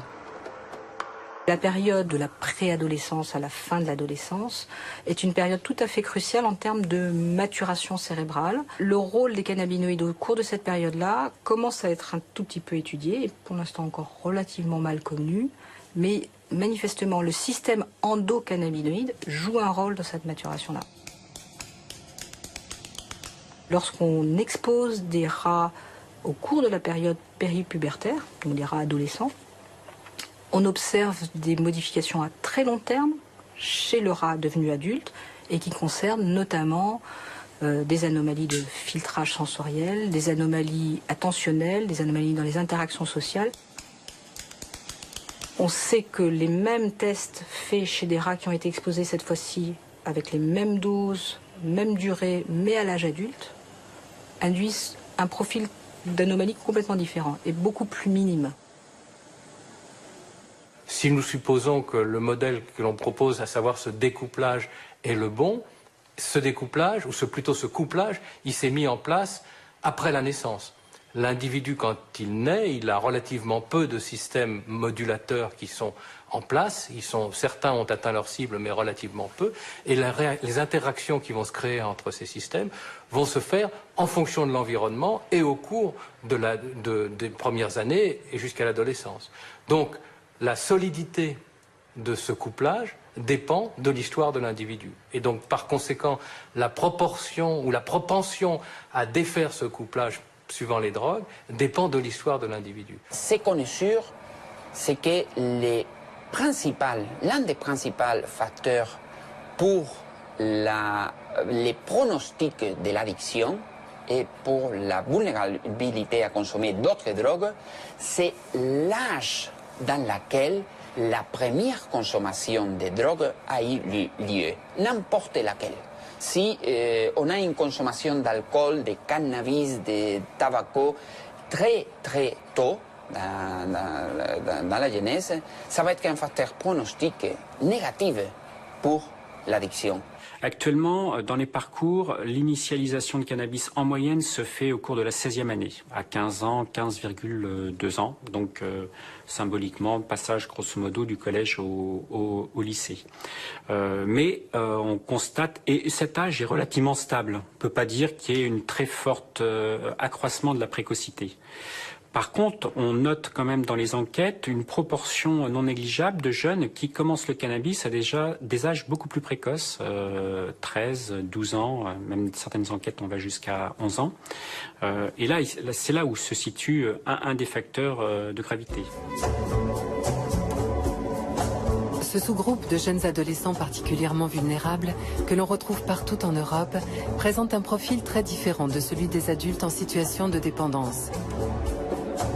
La période de la préadolescence à la fin de l'adolescence est une période tout à fait cruciale en termes de maturation cérébrale. Le rôle des cannabinoïdes au cours de cette période-là commence à être un tout petit peu étudié, et pour l'instant encore relativement mal connu, mais manifestement le système endocannabinoïde joue un rôle dans cette maturation-là. Lorsqu'on expose des rats au cours de la période péripubertaire, donc des rats adolescents, On observe des modifications à très long terme chez le rat devenu adulte et qui concernent notamment des anomalies de filtrage sensoriel, des anomalies attentionnelles, des anomalies dans les interactions sociales. On sait que les mêmes tests faits chez des rats qui ont été exposés cette fois-ci avec les mêmes doses, même durée, mais à l'âge adulte, induisent un profil d'anomalie complètement différent et beaucoup plus minime. Si nous supposons que le modèle que l'on propose, à savoir ce découplage, est le bon, ce découplage, ou plutôt ce couplage, il s'est mis en place après la naissance. L'individu, quand il naît, il a relativement peu de systèmes modulateurs qui sont en place. Certains ont atteint leur cible, mais relativement peu. Et les interactions qui vont se créer entre ces systèmes vont se faire en fonction de l'environnement et au cours des premières années et jusqu'à l'adolescence. Donc, la solidité de ce couplage dépend de l'histoire de l'individu. Et donc, par conséquent, la proportion ou la propension à défaire ce couplage suivant les drogues dépend de l'histoire de l'individu. Ce qu'on est sûr, c'est que l'un des principaux facteurs pour les pronostics de l'addiction et pour la vulnérabilité à consommer d'autres drogues, c'est l'âge dans lequel la première consommation de drogue a eu lieu, n'importe laquelle. Si on a une consommation d'alcool, de cannabis, de tabac très très tôt dans la jeunesse, ça va être un facteur pronostic négatif pour l'addiction. Actuellement, dans les parcours, l'initialisation de cannabis en moyenne se fait au cours de la 16e année, à 15 ans, 15,2 ans. Donc, symboliquement, passage grosso modo du collège au lycée. Mais on constate, et cet âge est relativement stable. On ne peut pas dire qu'il y ait une très forte accroissement de la précocité. Par contre, on note quand même dans les enquêtes une proportion non négligeable de jeunes qui commencent le cannabis à déjà des âges beaucoup plus précoces, 13, 12 ans, même certaines enquêtes on va jusqu'à 11 ans. Et là, c'est là où se situe un des facteurs de gravité. Ce sous-groupe de jeunes adolescents particulièrement vulnérables, que l'on retrouve partout en Europe, présente un profil très différent de celui des adultes en situation de dépendance.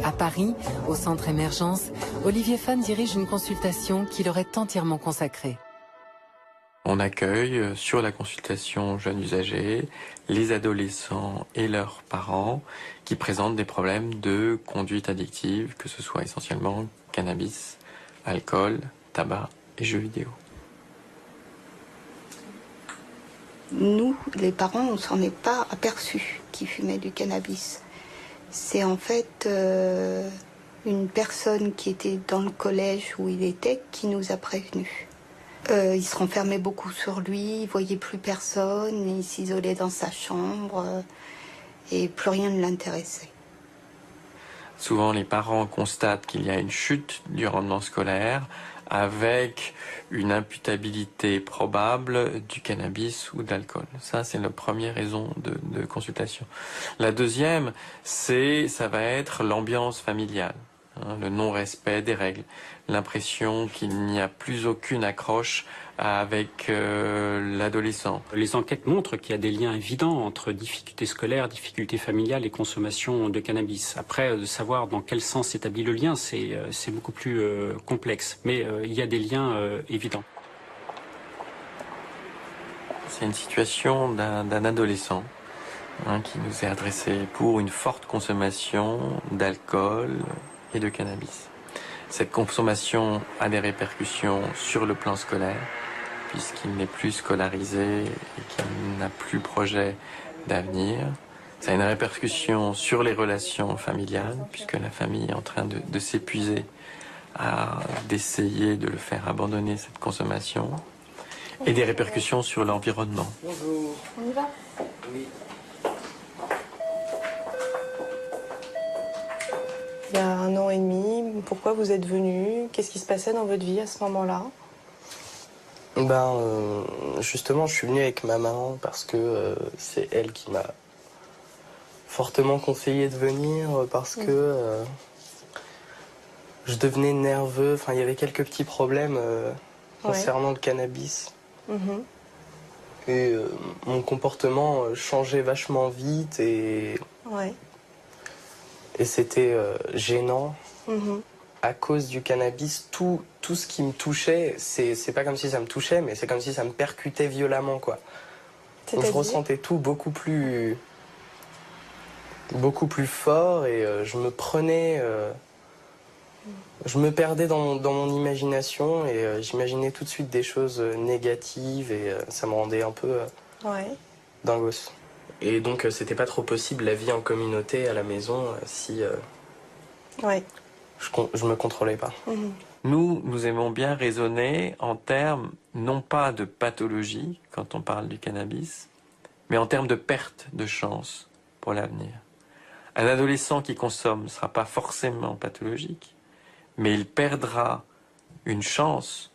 À Paris, au centre Émergence, Olivier Fan dirige une consultation qui leur est entièrement consacrée. On accueille sur la consultation jeunes usagers les adolescents et leurs parents qui présentent des problèmes de conduite addictive, que ce soit essentiellement cannabis, alcool, tabac et jeux vidéo. Nous, les parents, on ne s'en est pas aperçus qu'ils fumaient du cannabis. C'est en fait une personne qui était dans le collège où il était qui nous a prévenus. Il se renfermait beaucoup sur lui, il voyait plus personne, il s'isolait dans sa chambre et plus rien ne l'intéressait. Souvent, les parents constatent qu'il y a une chute du rendement scolaire avec une imputabilité probable du cannabis ou de l'alcool. Ça, c'est la première raison de consultation. La deuxième, ça va être l'ambiance familiale, le non-respect des règles, l'impression qu'il n'y a plus aucune accroche avec l'adolescent. Les enquêtes montrent qu'il y a des liens évidents entre difficultés scolaires, difficultés familiales et consommation de cannabis. Après, de savoir dans quel sens s'établit le lien, c'est beaucoup plus complexe. Mais il y a des liens évidents. C'est une situation d'un adolescent qui nous est adressé pour une forte consommation d'alcool et de cannabis. Cette consommation a des répercussions sur le plan scolaire, puisqu'il n'est plus scolarisé et qu'il n'a plus projet d'avenir. Ça a une répercussion sur les relations familiales, puisque la famille est en train de s'épuiser d'essayer de le faire abandonner cette consommation, et des répercussions sur l'environnement. Bonjour. On y va? Oui. Il y a 1 an et demi, pourquoi vous êtes venu? Qu'est-ce qui se passait dans votre vie à ce moment-là? Justement, je suis venu avec ma maman parce que c'est elle qui m'a fortement conseillé de venir parce que Je devenais nerveux, enfin il y avait quelques petits problèmes concernant le cannabis. Et mon comportement changeait vachement vite et c'était gênant. À cause du cannabis, tout ce qui me touchait, c'est pas comme si ça me touchait, mais c'est comme si ça me percutait violemment, quoi. Donc je ressentais tout beaucoup plus fort et je me prenais... je me perdais dans mon imagination et j'imaginais tout de suite des choses négatives et ça me rendait un peu dingos. Et donc c'était pas trop possible la vie en communauté à la maison si je me contrôlais pas. Nous aimons bien raisonner en termes non pas de pathologie quand on parle du cannabis, mais en termes de perte de chance pour l'avenir. Un adolescent qui consomme ne sera pas forcément pathologique, mais il perdra une chance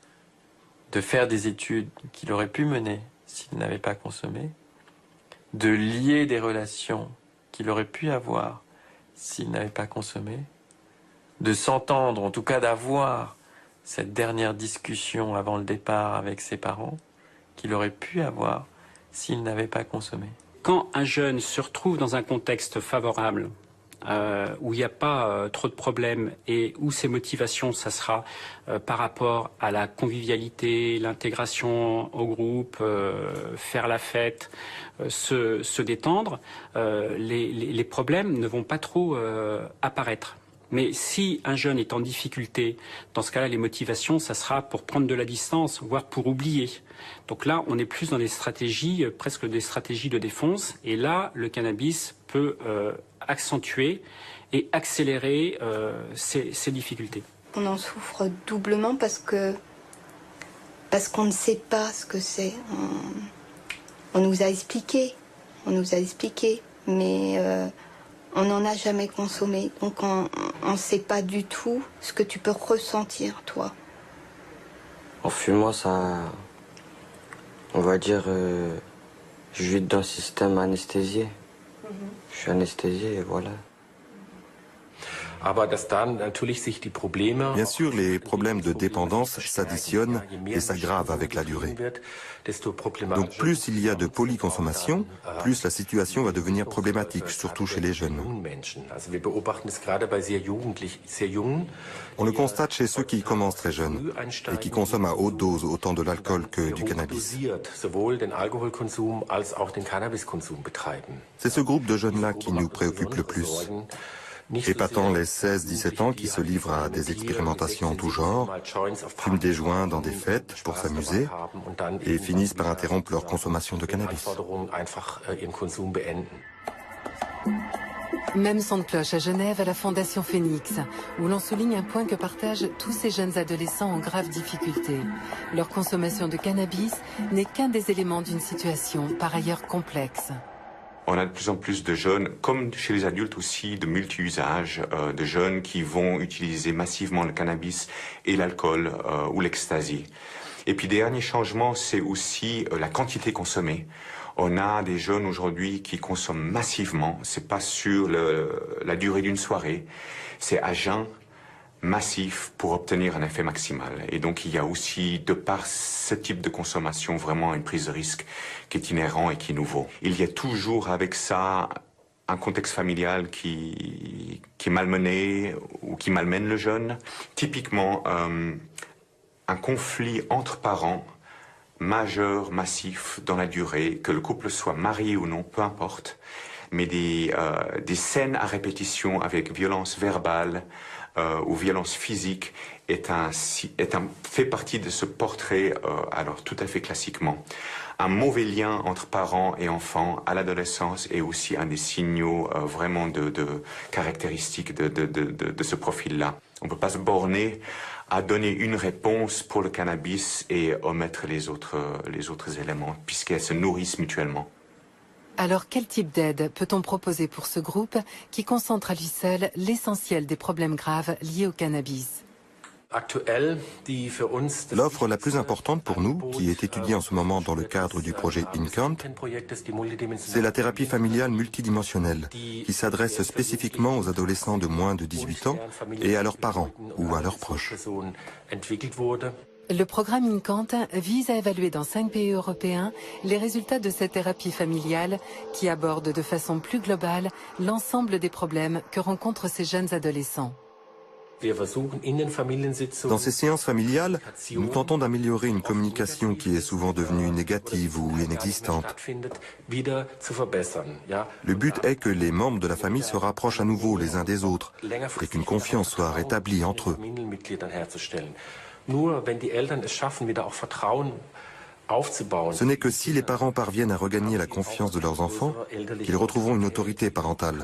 de faire des études qu'il aurait pu mener s'il n'avait pas consommé, de lier des relations qu'il aurait pu avoir s'il n'avait pas consommé, de s'entendre, en tout cas d'avoir cette dernière discussion avant le départ avec ses parents qu'il aurait pu avoir s'il n'avait pas consommé. Quand un jeune se retrouve dans un contexte favorable, où il n'y a pas trop de problèmes et où ses motivations, ça sera par rapport à la convivialité, l'intégration au groupe, faire la fête, se détendre, les problèmes ne vont pas trop apparaître. Mais si un jeune est en difficulté, dans ce cas-là, les motivations, ça sera pour prendre de la distance, voire pour oublier. Donc là, on est plus dans des stratégies, presque des stratégies de défense. Et là, le cannabis peut accentuer et accélérer ces difficultés. On en souffre doublement parce qu'on ne sait pas ce que c'est. On nous a expliqué, mais on n'en a jamais consommé. Donc on ne sait pas du tout ce que tu peux ressentir, toi. En fumant, ça, on va dire, je vis dans un système anesthésié. Je suis anesthésié et voilà. Bien sûr, les problèmes de dépendance s'additionnent et s'aggravent avec la durée. Donc plus il y a de polyconsommation, plus la situation va devenir problématique, surtout chez les jeunes. On le constate chez ceux qui commencent très jeunes et qui consomment à haute dose autant de l'alcool que du cannabis. C'est ce groupe de jeunes-là qui nous préoccupe le plus. Épatant les 16-17 ans qui se livrent à des expérimentations en tout genre, fument des joints dans des fêtes pour s'amuser et finissent par interrompre leur consommation de cannabis. Même son de cloche à Genève à la Fondation Phoenix, où l'on souligne un point que partagent tous ces jeunes adolescents en grave difficulté. Leur consommation de cannabis n'est qu'un des éléments d'une situation par ailleurs complexe. On a de plus en plus de jeunes, comme chez les adultes aussi, de multi-usages, de jeunes qui vont utiliser massivement le cannabis et l'alcool ou l'ecstasy. Et puis, dernier changement, c'est aussi la quantité consommée. On a des jeunes aujourd'hui qui consomment massivement. C'est pas sur la durée d'une soirée, c'est à jeun, massif pour obtenir un effet maximal. Et donc il y a aussi, de par ce type de consommation, vraiment une prise de risque qui est inhérent et qui est nouveau. Il y a toujours avec ça un contexte familial qui est malmené ou qui malmène le jeune. Typiquement, un conflit entre parents majeur, massif dans la durée, que le couple soit marié ou non, peu importe, mais des scènes à répétition avec violence verbale, ou violence physique fait partie de ce portrait, alors tout à fait classiquement. Un mauvais lien entre parents et enfants à l'adolescence est aussi un des signaux vraiment de caractéristiques de ce profil-là. On ne peut pas se borner à donner une réponse pour le cannabis et omettre les autres éléments, puisqu'elles se nourrissent mutuellement. Alors, quel type d'aide peut-on proposer pour ce groupe qui concentre à lui seul l'essentiel des problèmes graves liés au cannabis? L'offre la plus importante pour nous, qui est étudiée en ce moment dans le cadre du projet InCant, c'est la thérapie familiale multidimensionnelle, qui s'adresse spécifiquement aux adolescents de moins de 18 ans et à leurs parents ou à leurs proches. Le programme InCant vise à évaluer dans 5 pays européens les résultats de cette thérapie familiale qui aborde de façon plus globale l'ensemble des problèmes que rencontrent ces jeunes adolescents. Dans ces séances familiales, nous tentons d'améliorer une communication qui est souvent devenue négative ou inexistante. Le but est que les membres de la famille se rapprochent à nouveau les uns des autres et qu'une confiance soit rétablie entre eux. Ce n'est que si les parents parviennent à regagner la confiance de leurs enfants qu'ils retrouveront une autorité parentale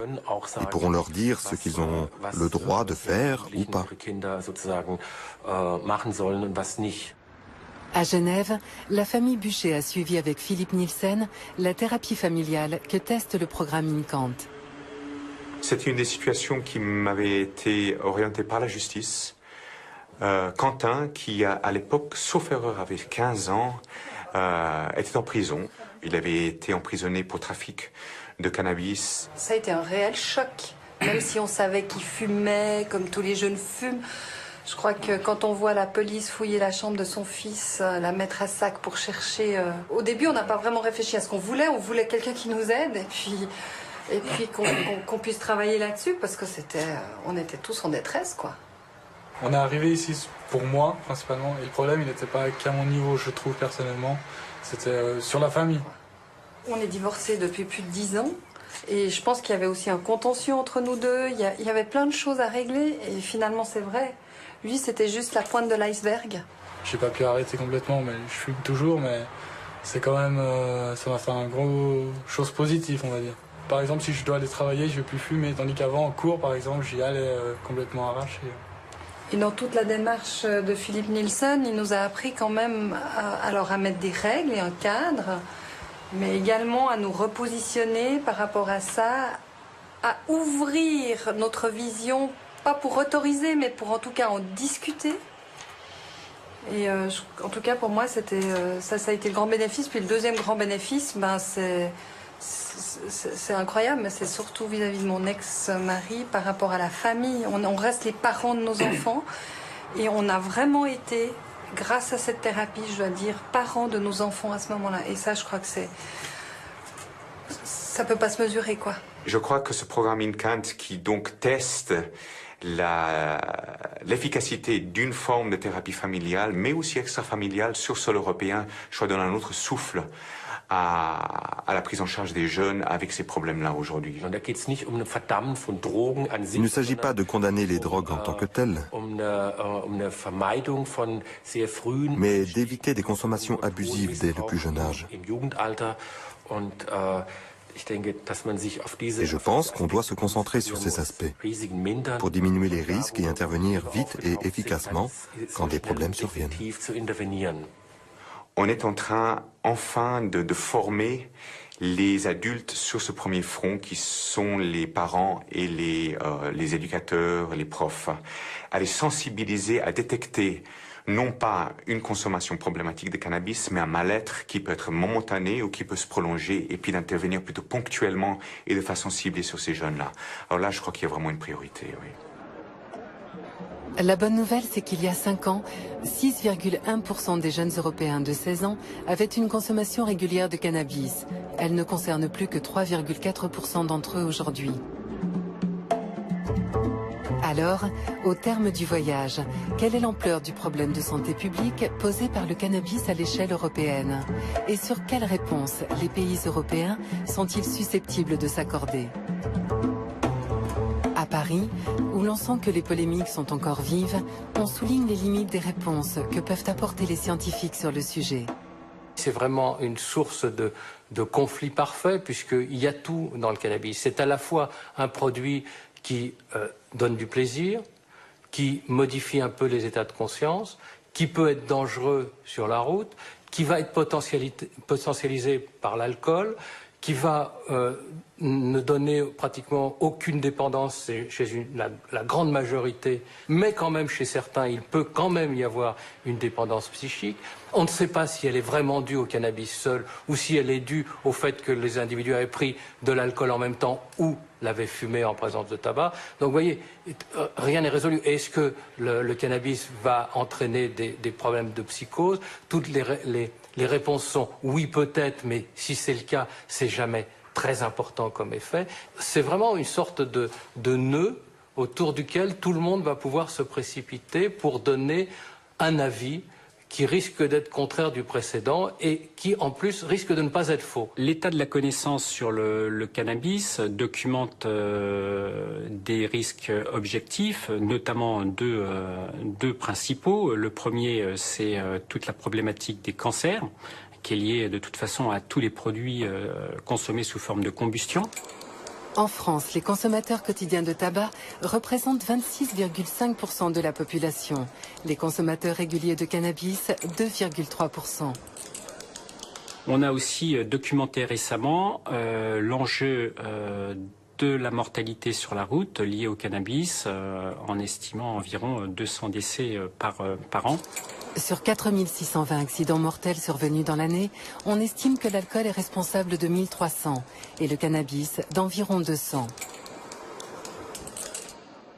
et pourront leur dire ce qu'ils ont le droit de faire ou pas. À Genève, la famille Bûcher a suivi avec Philippe Nielsen la thérapie familiale que teste le programme InCant. C'est une des situations qui m'avait été orientée par la justice. Quentin, qui à l'époque, sauf erreur, avait 15 ans, était en prison. Il avait été emprisonné pour trafic de cannabis. Ça a été un réel choc, même si on savait qu'il fumait, comme tous les jeunes fument. Je crois que quand on voit la police fouiller la chambre de son fils, la mettre à sac pour chercher... Au début, on n'a pas vraiment réfléchi à ce qu'on voulait. On voulait quelqu'un qui nous aide et puis qu'on puisse travailler là-dessus parce que on était tous en détresse, quoi. On est arrivé ici pour moi, principalement, et le problème, il n'était pas qu'à mon niveau, je trouve, personnellement, c'était sur la famille. On est divorcés depuis plus de 10 ans, et je pense qu'il y avait aussi un contentieux entre nous deux, il y avait plein de choses à régler, et finalement, c'est vrai. Lui, c'était juste la pointe de l'iceberg. J'ai pas pu arrêter complètement, mais je fume toujours, mais c'est quand même, ça m'a fait un gros chose positive, on va dire. Par exemple, si je dois aller travailler, je vais plus fumer, tandis qu'avant, en cours, par exemple, j'y allais complètement arraché. Et dans toute la démarche de Philippe Nielsen, il nous a appris quand même à mettre des règles et un cadre, mais également à nous repositionner par rapport à ça, à ouvrir notre vision, pas pour autoriser, mais pour en tout cas en discuter. Et en tout cas pour moi, ça a été le grand bénéfice. Puis le deuxième grand bénéfice, c'est incroyable, mais c'est surtout vis-à-vis de mon ex-mari par rapport à la famille. On reste les parents de nos enfants et on a vraiment été, grâce à cette thérapie, je dois dire, parents de nos enfants à ce moment-là. Et ça, je crois que ça peut pas se mesurer, quoi. Je crois que ce programme InCant qui donc teste l'efficacité d'une forme de thérapie familiale, mais aussi extrafamiliale sur sol européen, je crois donne un autre souffle à la prise en charge des jeunes avec ces problèmes-là aujourd'hui. Il ne s'agit pas de condamner les drogues en tant que telles, mais d'éviter des consommations abusives dès le plus jeune âge. Et je pense qu'on doit se concentrer sur ces aspects pour diminuer les risques et intervenir vite et efficacement quand des problèmes surviennent. On est en train, enfin, de former les adultes sur ce premier front qui sont les parents et les éducateurs, les profs, à les sensibiliser, à détecter non pas une consommation problématique de cannabis, mais un mal-être qui peut être momentané ou qui peut se prolonger et puis d'intervenir plutôt ponctuellement et de façon ciblée sur ces jeunes-là. Alors là, je crois qu'il y a vraiment une priorité, oui. La bonne nouvelle, c'est qu'il y a 5 ans, 6,1% des jeunes Européens de 16 ans avaient une consommation régulière de cannabis. Elle ne concerne plus que 3,4% d'entre eux aujourd'hui. Alors, au terme du voyage, quelle est l'ampleur du problème de santé publique posé par le cannabis à l'échelle européenne? Et sur quelles réponses les pays européens sont-ils susceptibles de s'accorder? À Paris, où l'on sent que les polémiques sont encore vives, on souligne les limites des réponses que peuvent apporter les scientifiques sur le sujet. C'est vraiment une source de conflit parfait, puisqu'il y a tout dans le cannabis. C'est à la fois un produit qui donne du plaisir, qui modifie un peu les états de conscience, qui peut être dangereux sur la route, qui va être potentialisé par l'alcool, qui va ne donner pratiquement aucune dépendance chez la grande majorité, mais quand même chez certains, il peut quand même y avoir une dépendance psychique. On ne sait pas si elle est vraiment due au cannabis seul ou si elle est due au fait que les individus avaient pris de l'alcool en même temps ou l'avaient fumé en présence de tabac. Donc vous voyez, rien n'est résolu. Est-ce que le cannabis va entraîner des problèmes de psychose? Toutes les réponses sont oui peut-être, mais si c'est le cas, c'est jamais très important comme effet. C'est vraiment une sorte de nœud autour duquel tout le monde va pouvoir se précipiter pour donner un avis qui risque d'être contraire du précédent et qui, en plus, risque de ne pas être faux. L'état de la connaissance sur le cannabis documente des risques objectifs, notamment deux principaux. Le premier, c'est toute la problématique des cancers, qui est liée de toute façon à tous les produits consommés sous forme de combustion. En France, les consommateurs quotidiens de tabac représentent 26,5% de la population. Les consommateurs réguliers de cannabis, 2,3%. On a aussi documenté récemment l'enjeu de la mortalité sur la route liée au cannabis, en estimant environ 200 décès par an. Sur 4620 accidents mortels survenus dans l'année, on estime que l'alcool est responsable de 1300 et le cannabis d'environ 200.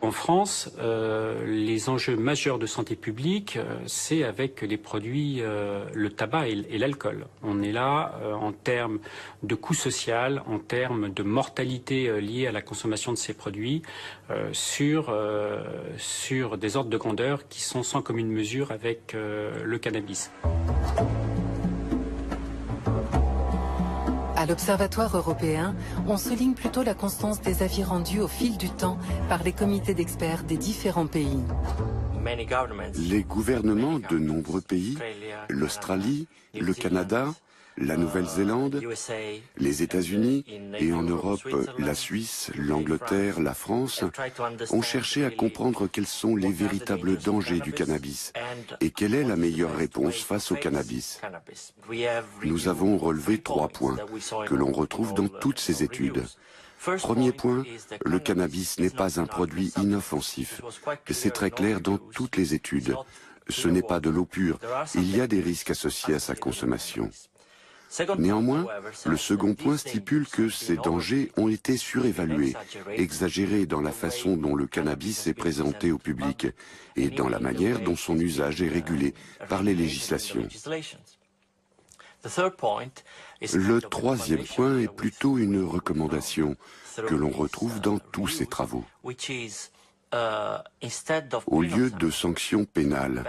En France, les enjeux majeurs de santé publique, c'est avec les produits, le tabac et l'alcool. On est là en termes de coût social, en termes de mortalité liée à la consommation de ces produits, sur des ordres de grandeur qui sont sans commune mesure avec le cannabis. À l'Observatoire européen, on souligne plutôt la constance des avis rendus au fil du temps par les comités d'experts des différents pays. Les gouvernements de nombreux pays, l'Australie, le Canada, la Nouvelle-Zélande, les États-Unis et en Europe, la Suisse, l'Angleterre, la France, ont cherché à comprendre quels sont les véritables dangers du cannabis et quelle est la meilleure réponse face au cannabis. Nous avons relevé 3 points que l'on retrouve dans toutes ces études. Premier point, le cannabis n'est pas un produit inoffensif. C'est très clair dans toutes les études. Ce n'est pas de l'eau pure. Il y a des risques associés à sa consommation. Néanmoins, le second point stipule que ces dangers ont été surévalués, exagérés dans la façon dont le cannabis est présenté au public et dans la manière dont son usage est régulé par les législations. Le troisième point est plutôt une recommandation que l'on retrouve dans tous ces travaux. Au lieu de sanctions pénales,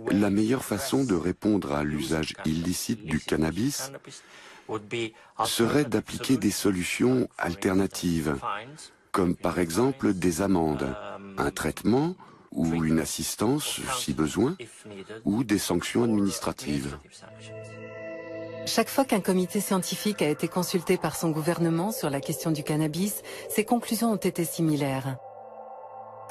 la meilleure façon de répondre à l'usage illicite du cannabis serait d'appliquer des solutions alternatives, comme par exemple des amendes, un traitement ou une assistance si besoin, ou des sanctions administratives. Chaque fois qu'un comité scientifique a été consulté par son gouvernement sur la question du cannabis, ses conclusions ont été similaires.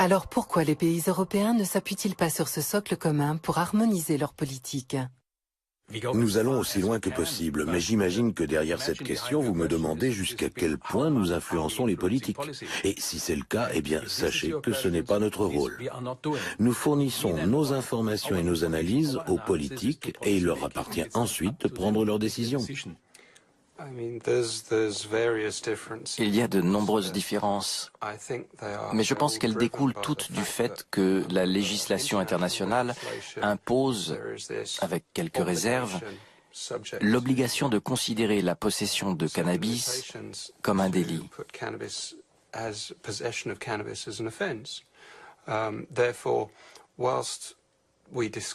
Alors pourquoi les pays européens ne s'appuient-ils pas sur ce socle commun pour harmoniser leur politique ? Nous allons aussi loin que possible, mais j'imagine que derrière cette question, vous me demandez jusqu'à quel point nous influençons les politiques. Et si c'est le cas, eh bien, sachez que ce n'est pas notre rôle. Nous fournissons nos informations et nos analyses aux politiques et il leur appartient ensuite de prendre leurs décisions. Il y a de nombreuses différences, mais je pense qu'elles découlent toutes du fait que la législation internationale impose, avec quelques réserves, l'obligation de considérer la possession de cannabis comme un délit.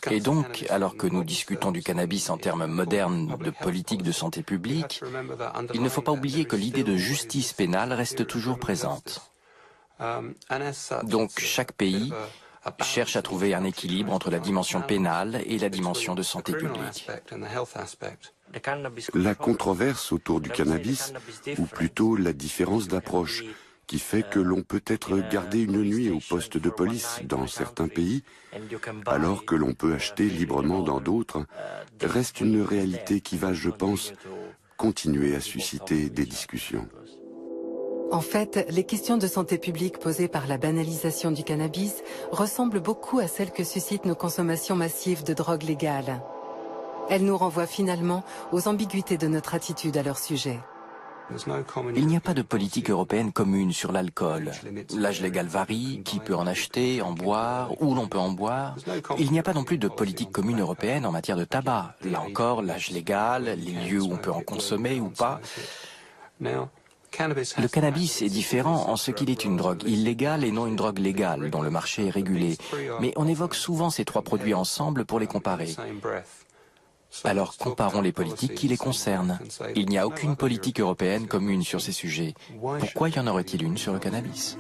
Et donc, alors que nous discutons du cannabis en termes modernes de politique de santé publique, il ne faut pas oublier que l'idée de justice pénale reste toujours présente. Donc, chaque pays cherche à trouver un équilibre entre la dimension pénale et la dimension de santé publique. La controverse autour du cannabis, ou plutôt la différence d'approche, qui fait que l'on peut être gardé une nuit au poste de police dans certains pays, alors que l'on peut acheter librement dans d'autres, reste une réalité qui va, je pense, continuer à susciter des discussions. En fait, les questions de santé publique posées par la banalisation du cannabis ressemblent beaucoup à celles que suscitent nos consommations massives de drogue légale. Elles nous renvoient finalement aux ambiguïtés de notre attitude à leur sujet. Il n'y a pas de politique européenne commune sur l'alcool. L'âge légal varie, qui peut en acheter, en boire, où l'on peut en boire. Il n'y a pas non plus de politique commune européenne en matière de tabac. Là encore, l'âge légal, les lieux où on peut en consommer ou pas. Le cannabis est différent en ce qu'il est une drogue illégale et non une drogue légale, dont le marché est régulé. Mais on évoque souvent ces trois produits ensemble pour les comparer. Alors comparons les politiques qui les concernent. Il n'y a aucune politique européenne commune sur ces sujets. Pourquoi y en aurait-il une sur le cannabis ?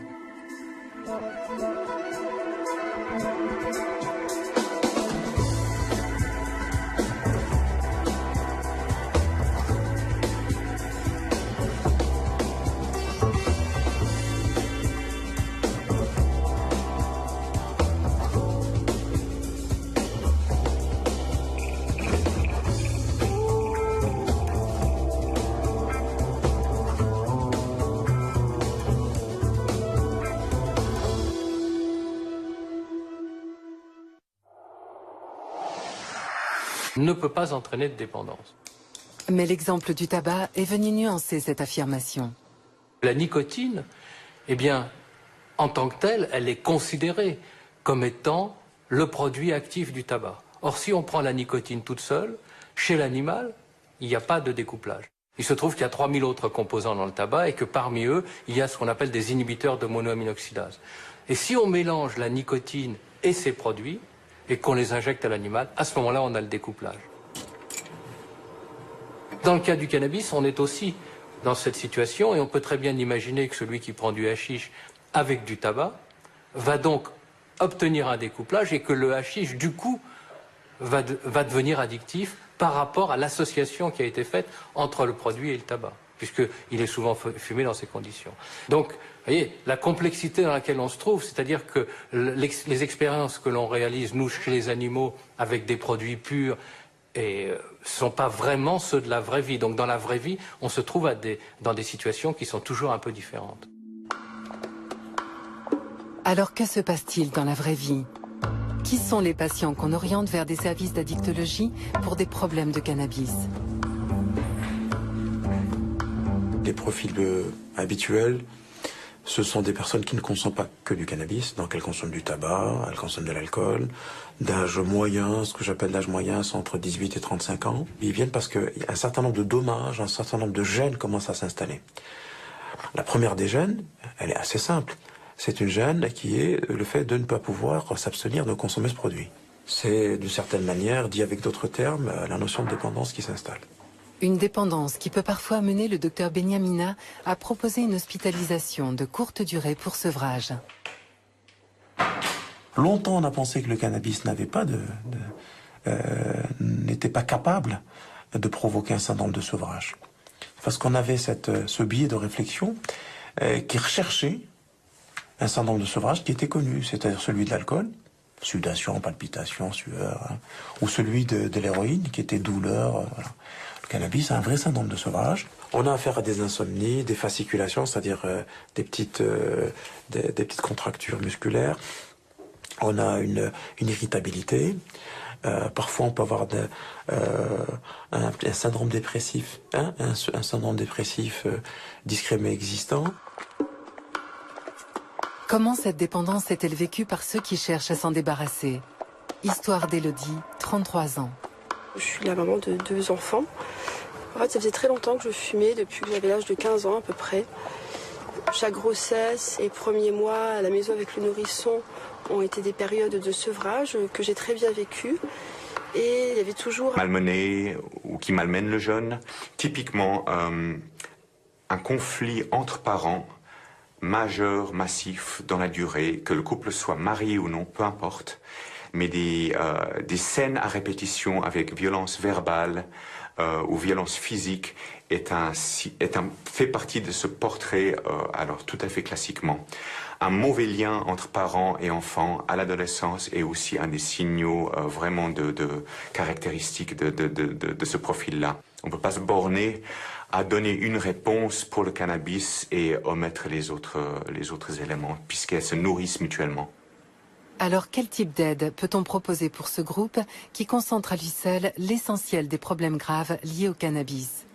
Ne peut pas entraîner de dépendance. Mais l'exemple du tabac est venu nuancer cette affirmation. La nicotine, eh bien, en tant que telle, elle est considérée comme étant le produit actif du tabac. Or, si on prend la nicotine toute seule, chez l'animal, il n'y a pas de découplage. Il se trouve qu'il y a 3000 autres composants dans le tabac et que parmi eux, il y a ce qu'on appelle des inhibiteurs de monoaminoxydase. Et si on mélange la nicotine et ces produits, et qu'on les injecte à l'animal, à ce moment-là, on a le découplage. Dans le cas du cannabis, on est aussi dans cette situation et on peut très bien imaginer que celui qui prend du hashish avec du tabac va donc obtenir un découplage et que le hashish, du coup, va devenir addictif par rapport à l'association qui a été faite entre le produit et le tabac, puisqu'il est souvent fumé dans ces conditions. Donc, vous voyez, la complexité dans laquelle on se trouve, c'est-à-dire que les expériences que l'on réalise, nous, chez les animaux, avec des produits purs, ne sont pas vraiment ceux de la vraie vie. Donc dans la vraie vie, on se trouve dans des situations qui sont toujours un peu différentes. Alors que se passe-t-il dans la vraie vie ? Qui sont les patients qu'on oriente vers des services d'addictologie pour des problèmes de cannabis ? Les profils habituels, ce sont des personnes qui ne consomment pas que du cannabis, donc elles consomment du tabac, elles consomment de l'alcool, d'âge moyen, ce que j'appelle l'âge moyen, c'est entre 18 et 35 ans. Ils viennent parce qu'un certain nombre de dommages, un certain nombre de gènes commencent à s'installer. La première des gènes, elle est assez simple. C'est une gêne qui est le fait de ne pas pouvoir s'abstenir de consommer ce produit. C'est d'une certaine manière, dit avec d'autres termes, la notion de dépendance qui s'installe. Une dépendance qui peut parfois amener le docteur Benyamina à proposer une hospitalisation de courte durée pour sevrage. Longtemps, on a pensé que le cannabis n'était pas capable de provoquer un syndrome de sevrage. Parce qu'on avait ce biais de réflexion qui recherchait un syndrome de sevrage qui était connu, c'est-à-dire celui de l'alcool, sudation, palpitation, sueur, ou celui de l'héroïne qui était douleur. Voilà. Le cannabis a un vrai syndrome de sevrage. On a affaire à des insomnies, des fasciculations, c'est-à-dire des petites contractures musculaires. On a une irritabilité. Parfois, on peut avoir un syndrome dépressif, un syndrome dépressif discret mais existant. Comment cette dépendance est-elle vécue par ceux qui cherchent à s'en débarrasser ? Histoire d'Élodie, 33 ans. Je suis la maman de 2 enfants. En fait, ça faisait très longtemps que je fumais, depuis que j'avais l'âge de 15 ans à peu près. Chaque grossesse et premiers mois à la maison avec le nourrisson ont été des périodes de sevrage que j'ai très bien vécues. Et il y avait toujours... Malmené ou qui malmène le jeune. Typiquement, un conflit entre parents majeur, massif, dans la durée, que le couple soit marié ou non, peu importe. mais des scènes à répétition avec violence verbale ou violence physique fait partie de ce portrait, alors tout à fait classiquement. Un mauvais lien entre parents et enfants à l'adolescence est aussi un des signaux vraiment de caractéristiques de ce profil-là. On ne peut pas se borner à donner une réponse pour le cannabis et omettre les autres éléments, puisqu'elles se nourrissent mutuellement. Alors, quel type d'aide peut-on proposer pour ce groupe qui concentre à lui seul l'essentiel des problèmes graves liés au cannabis?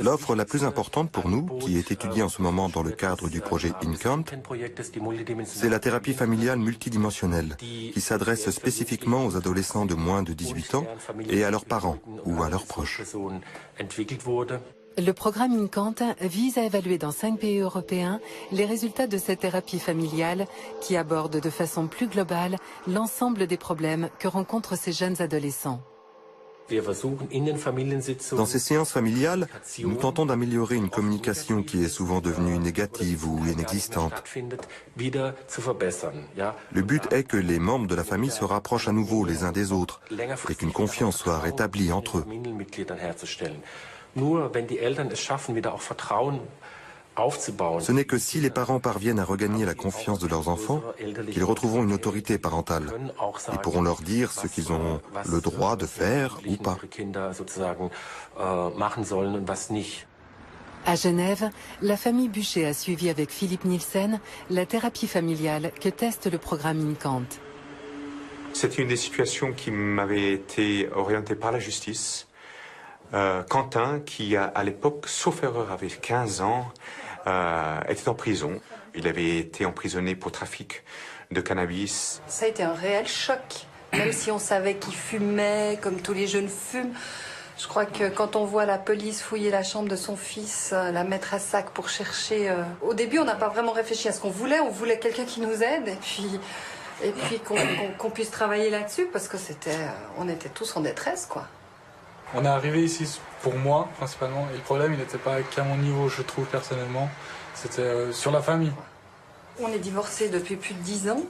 L'offre la plus importante pour nous, qui est étudiée en ce moment dans le cadre du projet InCant, c'est la thérapie familiale multidimensionnelle, qui s'adresse spécifiquement aux adolescents de moins de 18 ans et à leurs parents ou à leurs proches. Le programme InCant vise à évaluer dans 5 pays européens les résultats de cette thérapie familiale qui aborde de façon plus globale l'ensemble des problèmes que rencontrent ces jeunes adolescents. Dans ces séances familiales, nous tentons d'améliorer une communication qui est souvent devenue négative ou inexistante. Le but est que les membres de la famille se rapprochent à nouveau les uns des autres et qu'une confiance soit rétablie entre eux. Ce n'est que si les parents parviennent à regagner la confiance de leurs enfants qu'ils retrouveront une autorité parentale. Ils pourront leur dire ce qu'ils ont le droit de faire ou pas. À Genève, la famille Bûcher a suivi avec Philippe Nielsen la thérapie familiale que teste le programme InCant. C'est une des situations qui m'avait été orientée par la justice. Quentin, qui à l'époque, sauf erreur, avait 15 ans, était en prison. Il avait été emprisonné pour trafic de cannabis. Ça a été un réel choc, même si on savait qu'il fumait, comme tous les jeunes fument. Je crois que quand on voit la police fouiller la chambre de son fils, la mettre à sac pour chercher... Au début, on n'a pas vraiment réfléchi à ce qu'on voulait. On voulait quelqu'un qui nous aide et puis qu'on puisse travailler là-dessus parce que on était tous en détresse, quoi. On est arrivé ici pour moi, principalement, et le problème, il n'était pas qu'à mon niveau, je trouve, personnellement, c'était sur la famille. On est divorcés depuis plus de 10 ans,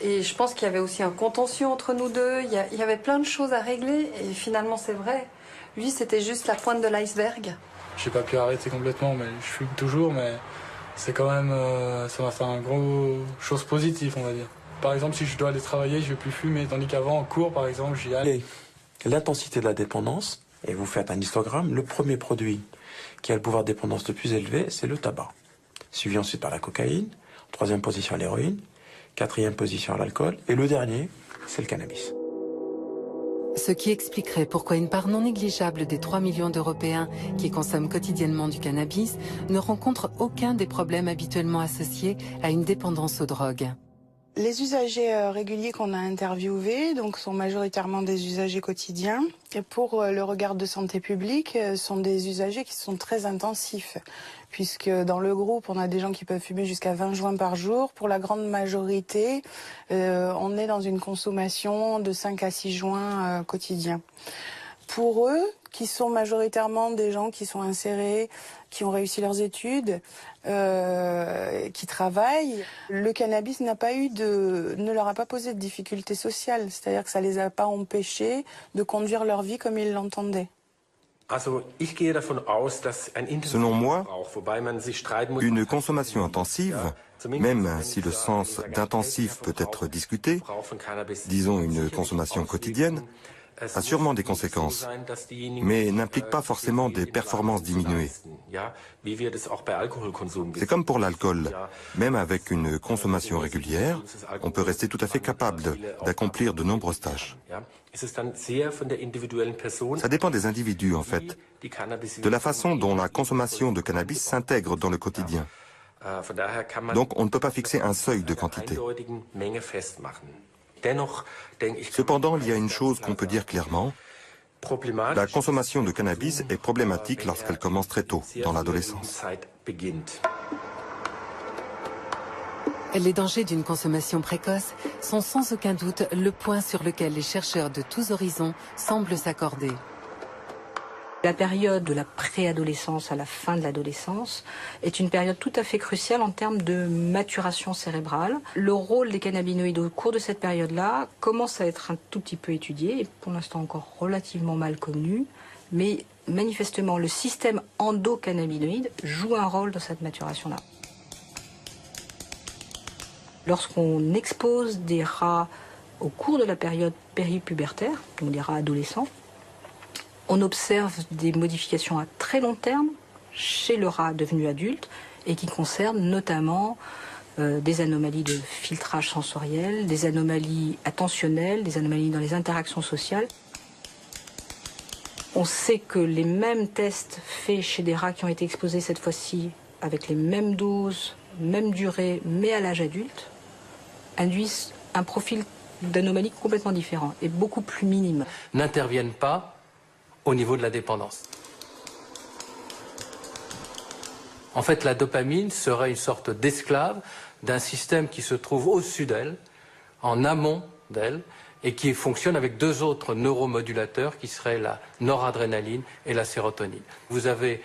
et je pense qu'il y avait aussi un contentieux entre nous deux, il y avait plein de choses à régler, et finalement, c'est vrai. Lui, c'était juste la pointe de l'iceberg. J'ai pas pu arrêter complètement, mais je fume toujours, mais c'est quand même, ça m'a fait un gros chose positive, on va dire. Par exemple, si je dois aller travailler, je vais plus fumer, tandis qu'avant, en cours, par exemple, j'y allais. L'intensité de la dépendance, et vous faites un histogramme, le premier produit qui a le pouvoir de dépendance le plus élevé, c'est le tabac. Suivi ensuite par la cocaïne, troisième position l'héroïne, quatrième position l'alcool, et le dernier, c'est le cannabis. Ce qui expliquerait pourquoi une part non négligeable des 3 millions d'Européens qui consomment quotidiennement du cannabis ne rencontrent aucun des problèmes habituellement associés à une dépendance aux drogues. Les usagers réguliers qu'on a interviewés sont majoritairement des usagers quotidiens. Et pour le regard de santé publique, sont des usagers qui sont très intensifs. Puisque dans le groupe, on a des gens qui peuvent fumer jusqu'à 20 joints par jour. Pour la grande majorité, on est dans une consommation de 5 à 6 joints quotidiens. Pour eux, qui sont majoritairement des gens qui sont insérés, qui ont réussi leurs études, qui travaillent, le cannabis ne leur a pas posé de difficultés sociales. C'est-à-dire que ça les a pas empêchés de conduire leur vie comme ils l'entendaient. Selon moi, une consommation intensive, même si le sens d'intensif peut être discuté, disons une consommation quotidienne, a sûrement des conséquences, mais n'implique pas forcément des performances diminuées. C'est comme pour l'alcool. Même avec une consommation régulière, on peut rester tout à fait capable d'accomplir de nombreuses tâches. Ça dépend des individus, en fait, de la façon dont la consommation de cannabis s'intègre dans le quotidien. Donc on ne peut pas fixer un seuil de quantité. Cependant, il y a une chose qu'on peut dire clairement. La consommation de cannabis est problématique lorsqu'elle commence très tôt, dans l'adolescence. Les dangers d'une consommation précoce sont sans aucun doute le point sur lequel les chercheurs de tous horizons semblent s'accorder. La période de la préadolescence à la fin de l'adolescence est une période tout à fait cruciale en termes de maturation cérébrale. Le rôle des cannabinoïdes au cours de cette période-là commence à être un tout petit peu étudié, et pour l'instant encore relativement mal connu, mais manifestement le système endocannabinoïde joue un rôle dans cette maturation-là. Lorsqu'on expose des rats au cours de la période péripubertaire, donc des rats adolescents, on observe des modifications à très long terme chez le rat devenu adulte et qui concernent notamment des anomalies de filtrage sensoriel, des anomalies attentionnelles, des anomalies dans les interactions sociales. On sait que les mêmes tests faits chez des rats qui ont été exposés cette fois-ci avec les mêmes doses, même durée, mais à l'âge adulte, induisent un profil d'anomalie complètement différent et beaucoup plus minime. N'interviennent pas au niveau de la dépendance. En fait, la dopamine serait une sorte d'esclave d'un système qui se trouve au-dessus d'elle, en amont d'elle, et qui fonctionne avec deux autres neuromodulateurs qui seraient la noradrénaline et la sérotonine. Vous avez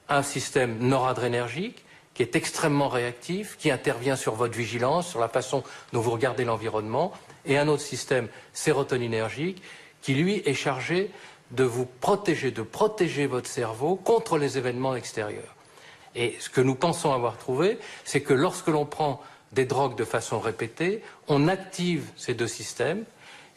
un système noradrénergique qui est extrêmement réactif, qui intervient sur votre vigilance, sur la façon dont vous regardez l'environnement, et un autre système sérotoninergique qui, lui, est chargé de vous protéger, de protéger votre cerveau contre les événements extérieurs. Et ce que nous pensons avoir trouvé, c'est que lorsque l'on prend des drogues de façon répétée, on active ces deux systèmes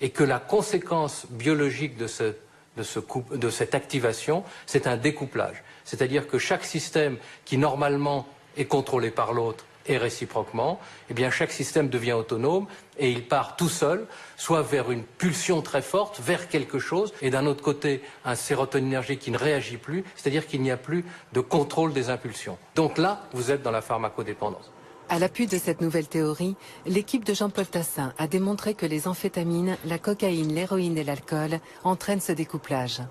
et que la conséquence biologique de cette activation, c'est un découplage. C'est-à-dire que chaque système qui normalement est contrôlé par l'autre et réciproquement, eh bien chaque système devient autonome et il part tout seul, soit vers une pulsion très forte, vers quelque chose, et d'un autre côté, un sérotoninergique qui ne réagit plus, c'est-à-dire qu'il n'y a plus de contrôle des impulsions. Donc là, vous êtes dans la pharmacodépendance. À l'appui de cette nouvelle théorie, l'équipe de Jean-Paul Tassin a démontré que les amphétamines, la cocaïne, l'héroïne et l'alcool entraînent ce découplage.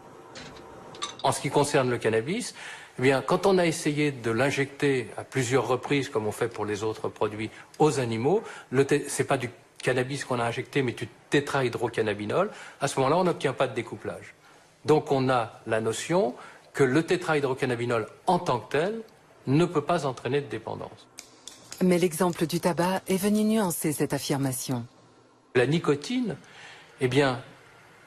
En ce qui concerne le cannabis, eh bien, quand on a essayé de l'injecter à plusieurs reprises, comme on fait pour les autres produits, aux animaux, c'est pas du cannabis qu'on a injecté, mais du tétrahydrocannabinol, à ce moment-là, on n'obtient pas de découplage. Donc on a la notion que le tétrahydrocannabinol en tant que tel ne peut pas entraîner de dépendance. Mais l'exemple du tabac est venu nuancer cette affirmation. La nicotine, eh bien,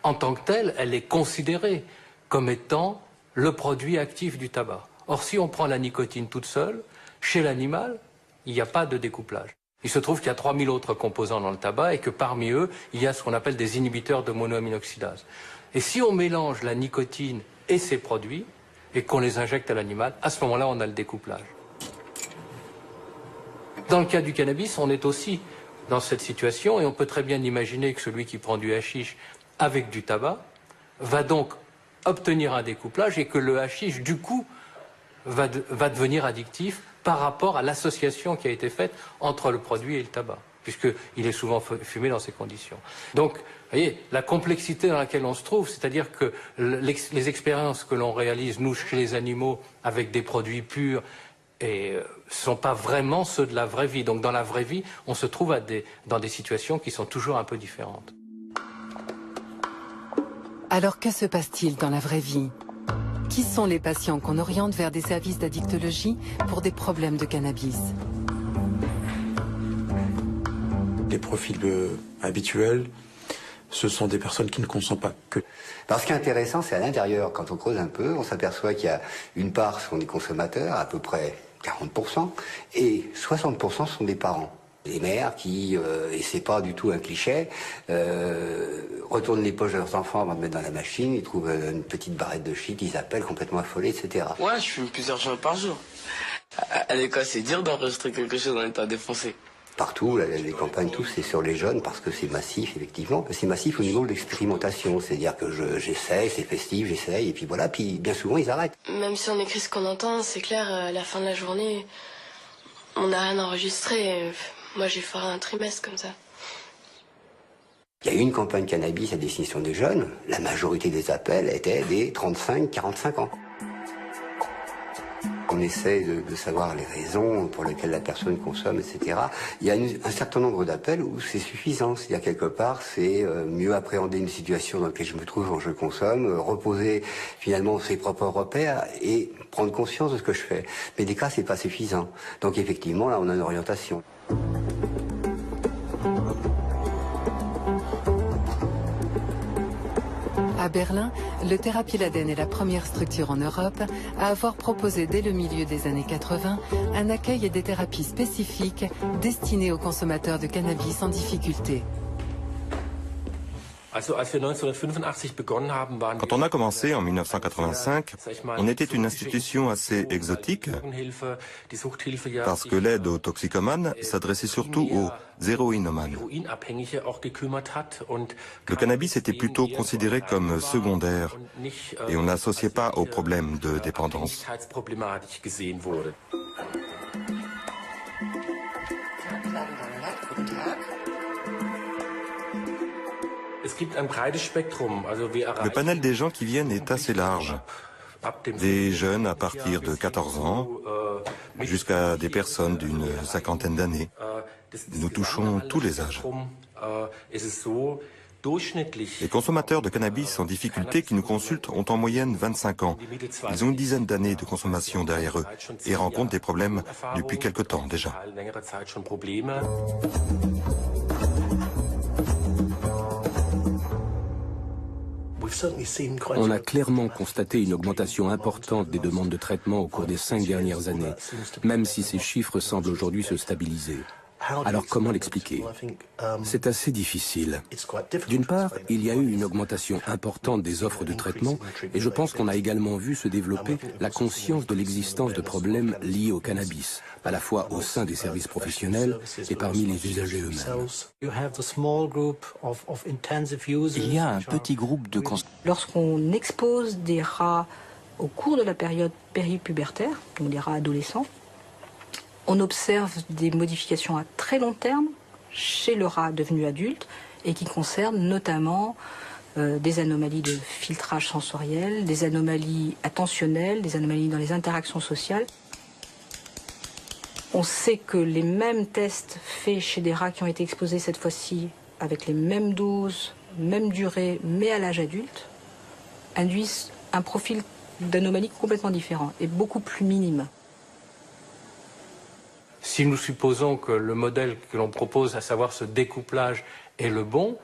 en tant que telle, elle est considérée comme étant le produit actif du tabac. Or, si on prend la nicotine toute seule, chez l'animal, il n'y a pas de découplage. Il se trouve qu'il y a 3000 autres composants dans le tabac et que parmi eux, il y a ce qu'on appelle des inhibiteurs de monoaminoxydase. Et si on mélange la nicotine et ces produits et qu'on les injecte à l'animal, à ce moment-là, on a le découplage. Dans le cas du cannabis, on est aussi dans cette situation et on peut très bien imaginer que celui qui prend du hashish avec du tabac va donc obtenir un découplage et que le hashish, du coup, va devenir addictif par rapport à l'association qui a été faite entre le produit et le tabac, puisqu'il est souvent fumé dans ces conditions. Donc, vous voyez, la complexité dans laquelle on se trouve, c'est-à-dire que les expériences que l'on réalise, nous, chez les animaux, avec des produits purs, et ne sont pas vraiment ceux de la vraie vie. Donc dans la vraie vie, on se trouve dans des situations qui sont toujours un peu différentes. Alors que se passe-t-il dans la vraie vie? Qui sont les patients qu'on oriente vers des services d'addictologie pour des problèmes de cannabis? Les profils habituels, ce sont des personnes qui ne consomment pas que. Alors ce qui est intéressant, c'est à l'intérieur. Quand on creuse un peu, on s'aperçoit qu'il y a une part sont des consommateurs, à peu près 40%, et 60% sont des parents. Les mères qui, et c'est pas du tout un cliché, retournent les poches de leurs enfants avant de mettre dans la machine, ils trouvent une petite barrette de shit, ils appellent complètement affolés, etc. Ouais, je fume plusieurs joints par jour. À l'école, c'est dur d'enregistrer quelque chose en état défoncé. Partout, les campagnes, tout, c'est sur les jeunes parce que c'est massif, effectivement. C'est massif au niveau de l'expérimentation, c'est-à-dire que j'essaye, c'est festif, j'essaye, et puis voilà, puis bien souvent ils arrêtent. Même si on écrit ce qu'on entend, c'est clair, à la fin de la journée, on n'a rien enregistré. Moi, j'ai fait un trimestre comme ça. Il y a eu une campagne cannabis à destination des jeunes, la majorité des appels étaient des 35-45 ans. On on essaie de savoir les raisons pour lesquelles la personne consomme, etc., il y a un certain nombre d'appels où c'est suffisant. C'est-à-dire quelque part, c'est mieux appréhender une situation dans laquelle je me trouve quand je consomme, reposer finalement ses propres repères et prendre conscience de ce que je fais. Mais des cas, c'est pas suffisant. Donc effectivement, là, on a une orientation. À Berlin, le Thérapie-Laden est la première structure en Europe à avoir proposé dès le milieu des années 80 un accueil et des thérapies spécifiques destinées aux consommateurs de cannabis en difficulté. Quand on a commencé en 1985, on était une institution assez exotique parce que l'aide aux toxicomanes s'adressait surtout aux héroïnomanes. Le cannabis était plutôt considéré comme secondaire et on n'associait pas aux problèmes de dépendance. Le panel des gens qui viennent est assez large. Des jeunes à partir de 14 ans jusqu'à des personnes d'une cinquantaine d'années. Nous touchons tous les âges. Les consommateurs de cannabis en difficulté qui nous consultent ont en moyenne 25 ans. Ils ont une dizaine d'années de consommation derrière eux et rencontrent des problèmes depuis quelque temps déjà. On a clairement constaté une augmentation importante des demandes de traitement au cours des 5 dernières années, même si ces chiffres semblent aujourd'hui se stabiliser. Alors comment l'expliquer? C'est assez difficile. D'une part, il y a eu une augmentation importante des offres de traitement et je pense qu'on a également vu se développer la conscience de l'existence de problèmes liés au cannabis, à la fois au sein des services professionnels et parmi les usagers eux-mêmes. Il y a un petit groupe de Lorsqu'on expose des rats au cours de la période péripubertaire, donc des rats adolescents, on observe des modifications à très long terme chez le rat devenu adulte et qui concernent notamment des anomalies de filtrage sensoriel, des anomalies attentionnelles, des anomalies dans les interactions sociales. On sait que les mêmes tests faits chez des rats qui ont été exposés cette fois-ci avec les mêmes doses, même durée, mais à l'âge adulte, induisent un profil d'anomalie complètement différent et beaucoup plus minime. Si nous supposons que le modèle que l'on propose, à savoir ce découplage, est le bon,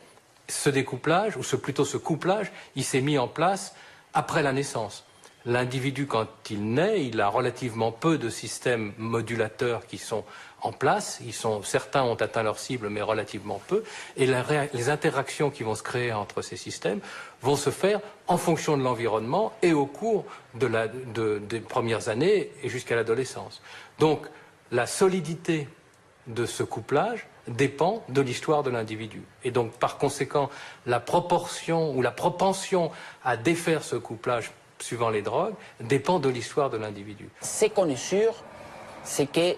ce découplage, ou plutôt ce couplage, il s'est mis en place après la naissance. L'individu, quand il naît, il a relativement peu de systèmes modulateurs qui sont en place. Certains ont atteint leur cible, mais relativement peu. Et les interactions qui vont se créer entre ces systèmes vont se faire en fonction de l'environnement et au cours des premières années et jusqu'à l'adolescence. Donc, la solidité de ce couplage dépend de l'histoire de l'individu. Et donc, par conséquent, la proportion ou la propension à défaire ce couplage suivant les drogues dépend de l'histoire de l'individu. Ce qu'on est sûr, c'est que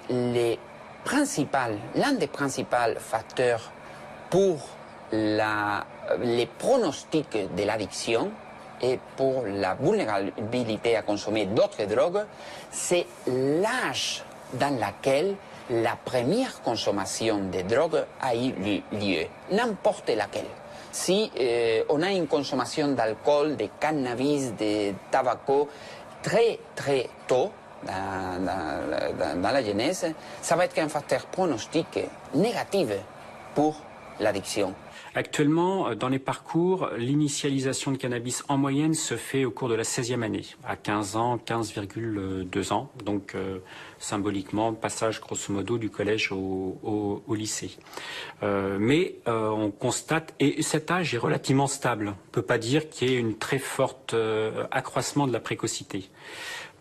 l'un des principaux facteurs pour les pronostics de l'addiction et pour la vulnérabilité à consommer d'autres drogues, c'est l'âge dans lequel la première consommation de drogue a eu lieu, n'importe laquelle. Si on a une consommation d'alcool, de cannabis, de tabac très très tôt dans la jeunesse, ça va être un facteur pronostic négatif pour l'addiction. Actuellement, dans les parcours, l'initialisation de cannabis en moyenne se fait au cours de la 16e année, à 15 ans, 15,2 ans, donc symboliquement, passage grosso modo du collège au lycée. Mais on constate, et cet âge est relativement stable, on ne peut pas dire qu'il y ait une très forte accroissement de la précocité.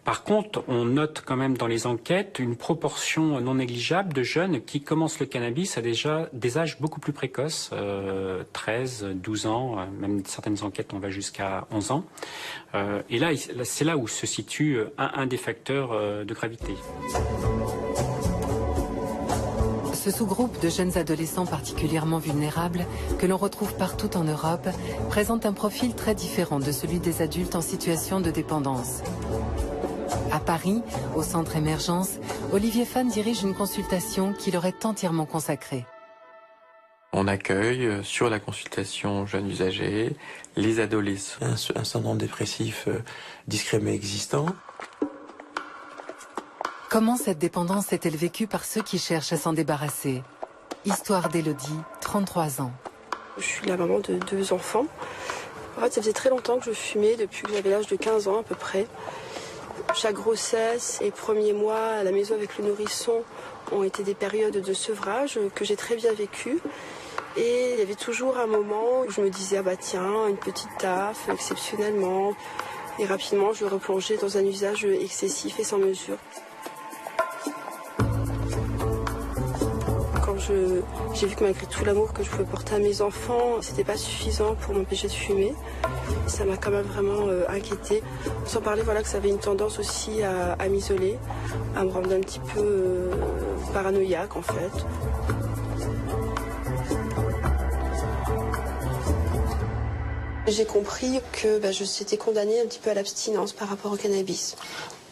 Par contre, on note quand même dans les enquêtes une proportion non négligeable de jeunes qui commencent le cannabis à déjà des âges beaucoup plus précoces, 13, 12 ans, même certaines enquêtes on va jusqu'à 11 ans. Et là, c'est là où se situe un des facteurs de gravité. Ce sous-groupe de jeunes adolescents particulièrement vulnérables, que l'on retrouve partout en Europe, présente un profil très différent de celui des adultes en situation de dépendance. À Paris, au centre Émergence, Olivier Fan dirige une consultation qui leur est entièrement consacrée. On accueille sur la consultation jeunes usagers, les adolescents. Un syndrome dépressif discret mais existant. Comment cette dépendance est-elle vécue par ceux qui cherchent à s'en débarrasser? Histoire d'Élodie, 33 ans. Je suis la maman de 2 enfants. En fait, ça faisait très longtemps que je fumais, depuis que j'avais l'âge de 15 ans à peu près. Chaque grossesse et premiers mois à la maison avec le nourrisson ont été des périodes de sevrage que j'ai très bien vécues. Et il y avait toujours un moment où je me disais, ah bah tiens, une petite taffe, exceptionnellement. Et rapidement, je replongeais dans un usage excessif et sans mesure. Quand j'ai vu que malgré tout l'amour que je pouvais porter à mes enfants, c'était pas suffisant pour m'empêcher de fumer. Ça m'a quand même vraiment inquiétée. Sans parler voilà, que ça avait une tendance aussi à m'isoler, à me rendre un petit peu paranoïaque en fait. J'ai compris que je s'étais condamnée un petit peu à l'abstinence par rapport au cannabis.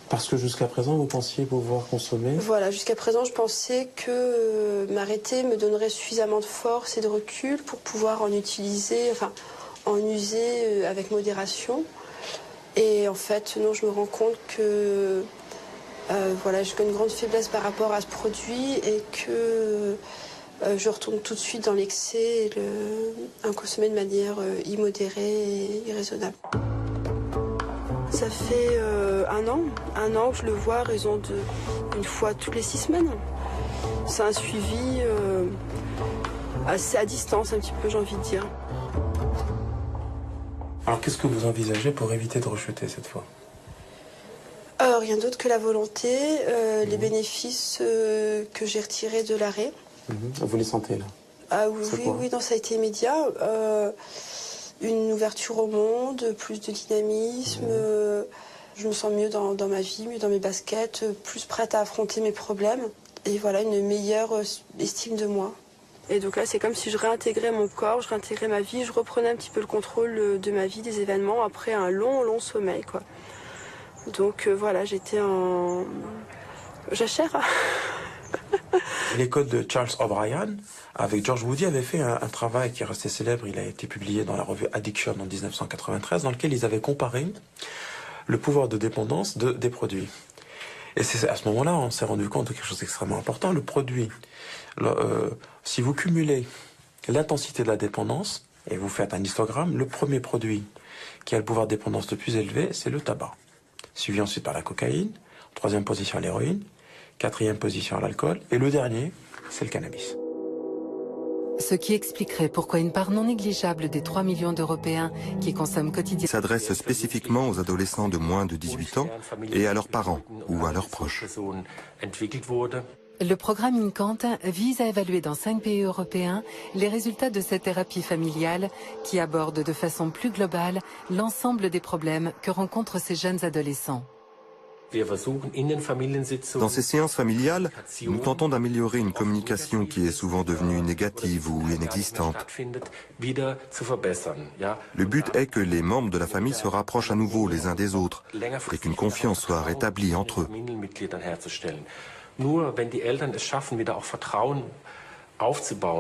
Parce que jusqu'à présent, vous pensiez pouvoir consommer? Voilà, jusqu'à présent, je pensais que m'arrêter me donnerait suffisamment de force et de recul pour pouvoir en utiliser, enfin, en user avec modération. Et en fait, non, je me rends compte que voilà, j'ai une grande faiblesse par rapport à ce produit et que je retourne tout de suite dans l'excès et un consommer de manière immodérée et irraisonnable. Ça fait un an que je le vois à raison d'une fois toutes les 6 semaines. C'est un suivi assez à distance un petit peu, j'ai envie de dire. Alors qu'est-ce que vous envisagez pour éviter de rechuter cette fois? Rien d'autre que la volonté, les bénéfices que j'ai retirés de l'arrêt. Vous les sentez là? Ah oui, non, ça a été immédiat. Une ouverture au monde, plus de dynamisme. Je me sens mieux dans ma vie, mieux dans mes baskets, plus prête à affronter mes problèmes. Et voilà, une meilleure estime de moi. Et donc là, c'est comme si je réintégrais mon corps, je réintégrais ma vie, je reprenais un petit peu le contrôle de ma vie, des événements, après un long sommeil, quoi. Donc voilà, j'étais en jachère. Les codes de Charles O'Brien, avec George Woody, avaient fait un travail qui est resté célèbre. Il a été publié dans la revue Addiction en 1993, dans lequel ils avaient comparé le pouvoir de dépendance des produits. Et c'est à ce moment-là, on s'est rendu compte de quelque chose d'extrêmement important. Le produit, si vous cumulez l'intensité de la dépendance, et vous faites un histogramme, le premier produit qui a le pouvoir de dépendance le plus élevé, c'est le tabac. Suivi ensuite par la cocaïne, 3e position l'héroïne, 4e position l'alcool, et le dernier, c'est le cannabis. Ce qui expliquerait pourquoi une part non négligeable des 3 millions d'Européens qui consomment quotidiennement s'adresse spécifiquement aux adolescents de moins de 18 ans et à leurs parents ou à leurs proches. Le programme INCANT vise à évaluer dans 5 pays européens les résultats de cette thérapie familiale qui aborde de façon plus globale l'ensemble des problèmes que rencontrent ces jeunes adolescents. Dans ces séances familiales, nous tentons d'améliorer une communication qui est souvent devenue négative ou inexistante. Le but est que les membres de la famille se rapprochent à nouveau les uns des autres et qu'une confiance soit rétablie entre eux.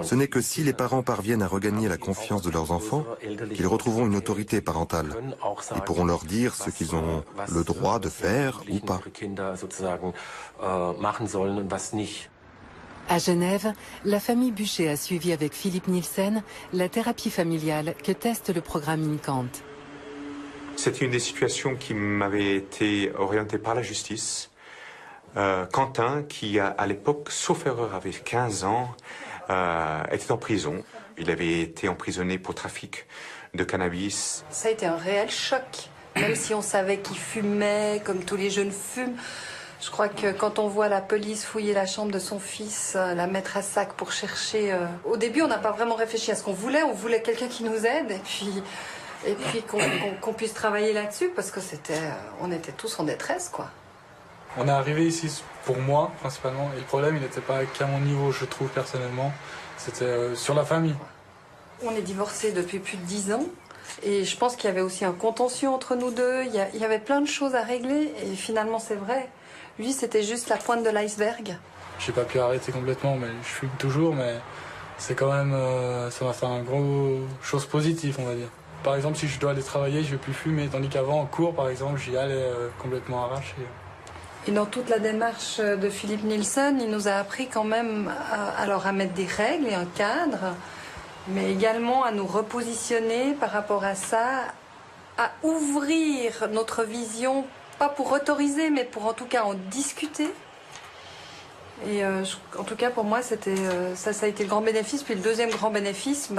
Ce n'est que si les parents parviennent à regagner la confiance de leurs enfants qu'ils retrouveront une autorité parentale et pourront leur dire ce qu'ils ont le droit de faire ou pas. À Genève, la famille Bûcher a suivi avec Philippe Nielsen la thérapie familiale que teste le programme INCANT. C'est une des situations qui m'avait été orientée par la justice. Quentin, qui à l'époque, sauf erreur, avait 15 ans, était en prison. Il avait été emprisonné pour trafic de cannabis. Ça a été un réel choc, même si on savait qu'il fumait, comme tous les jeunes fument. Je crois que quand on voit la police fouiller la chambre de son fils, la mettre à sac pour chercher... Au début, on n'a pas vraiment réfléchi à ce qu'on voulait. On voulait quelqu'un qui nous aide et puis qu'on puisse travailler là-dessus parce que on était tous en détresse, quoi. On est arrivé ici pour moi, principalement, et le problème, il n'était pas qu'à mon niveau, je trouve, personnellement. C'était sur la famille. On est divorcés depuis plus de 10 ans. Et je pense qu'il y avait aussi un contentieux entre nous deux. Il y avait plein de choses à régler. Et finalement, c'est vrai. Lui, c'était juste la pointe de l'iceberg. J'ai pas pu arrêter complètement, mais je fume toujours. Mais c'est quand même, ça m'a fait un gros chose positive, on va dire. Par exemple, si je dois aller travailler, je vais plus fumer. Tandis qu'avant, en cours, par exemple, j'y allais complètement arraché. Et dans toute la démarche de Philippe Nielsen, il nous a appris quand même à mettre des règles et un cadre, mais également à nous repositionner par rapport à ça, à ouvrir notre vision, pas pour autoriser, mais pour en tout cas en discuter. Et en tout cas, pour moi, ça a été le grand bénéfice. Puis le deuxième grand bénéfice,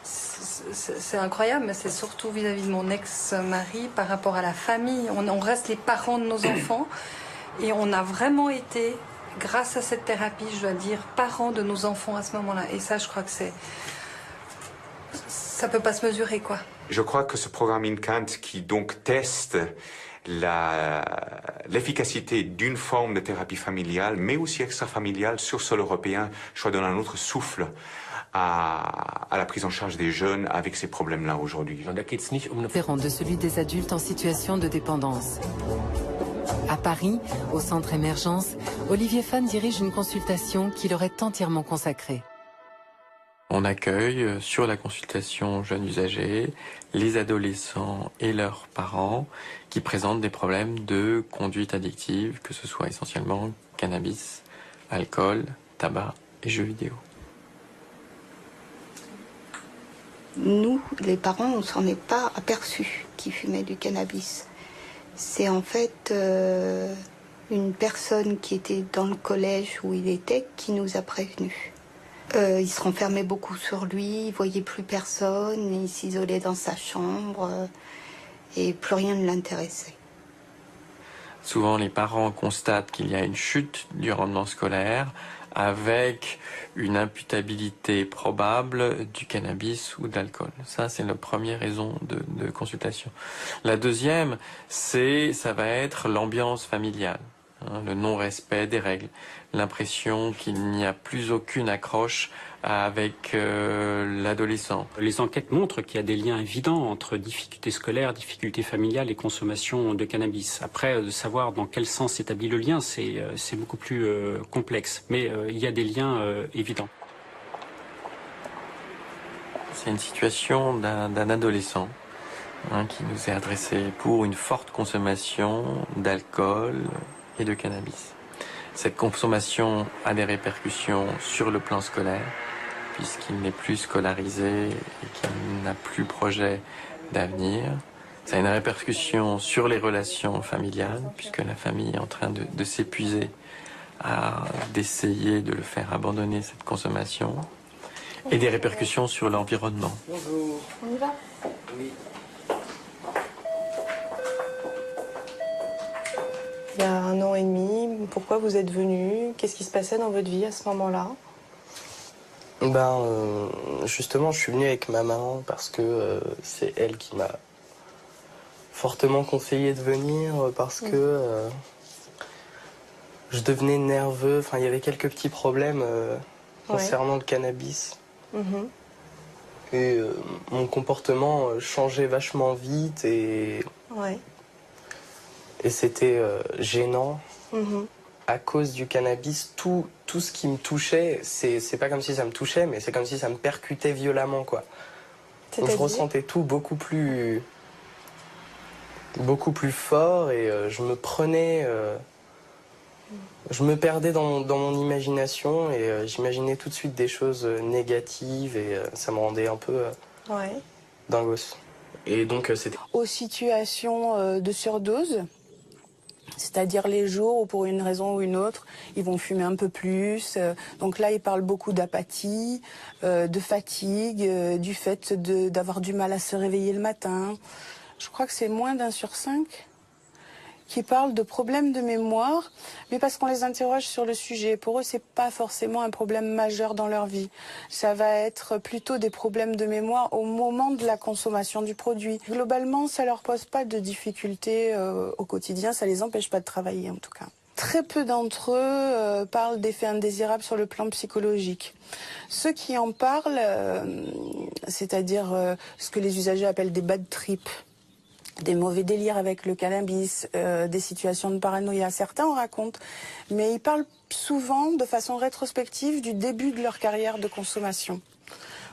c'est incroyable, mais c'est surtout vis-à-vis de mon ex-mari par rapport à la famille. On reste les parents de nos enfants et on a vraiment été, grâce à cette thérapie, je dois dire, parents de nos enfants à ce moment-là. Et ça, je crois que ça peut pas se mesurer, quoi. Je crois que ce programme INCANT qui donc teste l'efficacité d'une forme de thérapie familiale, mais aussi extrafamiliale sur sol européen, je crois donne un autre souffle à la prise en charge des jeunes avec ces problèmes-là aujourd'hui. Différent de celui des adultes en situation de dépendance. À Paris, au Centre Émergence, Olivier Fan dirige une consultation qui leur est entièrement consacrée. On accueille sur la consultation jeunes usagers les adolescents et leurs parents qui présentent des problèmes de conduite addictive, que ce soit essentiellement cannabis, alcool, tabac et jeux vidéo. Nous, les parents, on ne s'en est pas aperçus qu'ils fumaient du cannabis. C'est en fait une personne qui était dans le collège où il était qui nous a prévenus. Il se renfermait beaucoup sur lui, il ne voyait plus personne, il s'isolait dans sa chambre et plus rien ne l'intéressait. Souvent, les parents constatent qu'il y a une chute du rendement scolaire avec une imputabilité probable du cannabis ou de l'alcool. Ça, c'est la première raison de consultation. La deuxième, ça va être l'ambiance familiale, le non-respect des règles, l'impression qu'il n'y a plus aucune accroche avec l'adolescent. Les enquêtes montrent qu'il y a des liens évidents entre difficultés scolaires, difficultés familiales et consommation de cannabis. Après, de savoir dans quel sens s'établit le lien, c'est beaucoup plus complexe. Mais il y a des liens évidents. C'est une situation d'un adolescent qui nous est adressé pour une forte consommation d'alcool et de cannabis. Cette consommation a des répercussions sur le plan scolaire, puisqu'il n'est plus scolarisé et qu'il n'a plus projet d'avenir. Ça a une répercussion sur les relations familiales, puisque la famille est en train de s'épuiser d'essayer de le faire abandonner cette consommation. Et des répercussions sur l'environnement. Bonjour. On y va? Oui. Il y a 1 an et demi, pourquoi vous êtes venu? Qu'est-ce qui se passait dans votre vie à ce moment-là? Justement, je suis venu avec ma maman parce que c'est elle qui m'a fortement conseillé de venir parce que je devenais nerveux. Enfin, il y avait quelques petits problèmes concernant le cannabis. Et mon comportement changeait vachement vite et c'était gênant. À cause du cannabis, tout ce qui me touchait, c'est pas comme si ça me touchait, mais c'est comme si ça me percutait violemment, quoi. Donc je ressentais tout beaucoup plus fort et je me prenais... je me perdais dans mon imagination et j'imaginais tout de suite des choses négatives et ça me rendait un peu dingos. Et donc c'était... Aux situations de surdose, c'est-à-dire les jours où pour une raison ou une autre, ils vont fumer un peu plus. Donc là, ils parlent beaucoup d'apathie, de fatigue, du fait d'avoir du mal à se réveiller le matin. Je crois que c'est moins d'1 sur 5 qui parlent de problèmes de mémoire, mais parce qu'on les interroge sur le sujet. Pour eux, c'est pas forcément un problème majeur dans leur vie. Ça va être plutôt des problèmes de mémoire au moment de la consommation du produit. Globalement, ça leur pose pas de difficultés au quotidien, ça les empêche pas de travailler en tout cas. Très peu d'entre eux parlent d'effets indésirables sur le plan psychologique. Ceux qui en parlent, c'est-à-dire ce que les usagers appellent des bad trips, des mauvais délires avec le cannabis, des situations de paranoïa, certains en racontent, mais ils parlent souvent de façon rétrospective du début de leur carrière de consommation.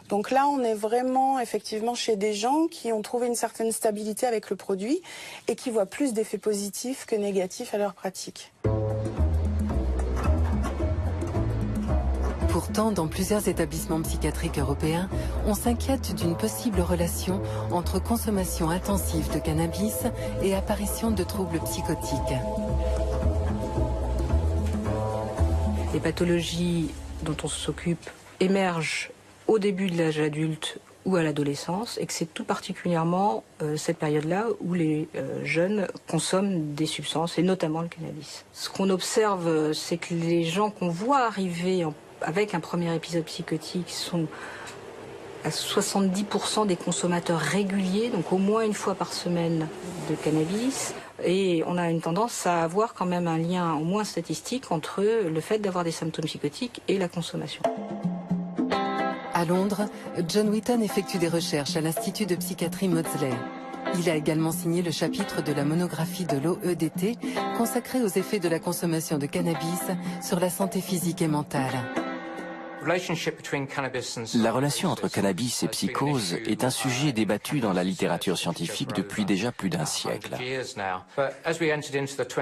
Donc là, on est vraiment effectivement chez des gens qui ont trouvé une certaine stabilité avec le produit et qui voient plus d'effets positifs que négatifs à leur pratique. Pourtant, dans plusieurs établissements psychiatriques européens, on s'inquiète d'une possible relation entre consommation intensive de cannabis et apparition de troubles psychotiques. Les pathologies dont on s'occupe émergent au début de l'âge adulte ou à l'adolescence, et que c'est tout particulièrement cette période-là où les jeunes consomment des substances, et notamment le cannabis. Ce qu'on observe, c'est que les gens qu'on voit arriver avec un premier épisode psychotique sont à 70% des consommateurs réguliers, donc au moins une fois par semaine de cannabis. Et on a une tendance à avoir quand même un lien, au moins statistique, entre le fait d'avoir des symptômes psychotiques et la consommation. À Londres, John Wheaton effectue des recherches à l'Institut de psychiatrie Maudsley. Il a également signé le chapitre de la monographie de l'OEDT consacrée aux effets de la consommation de cannabis sur la santé physique et mentale. La relation entre cannabis et psychose est un sujet débattu dans la littérature scientifique depuis déjà plus d'un siècle.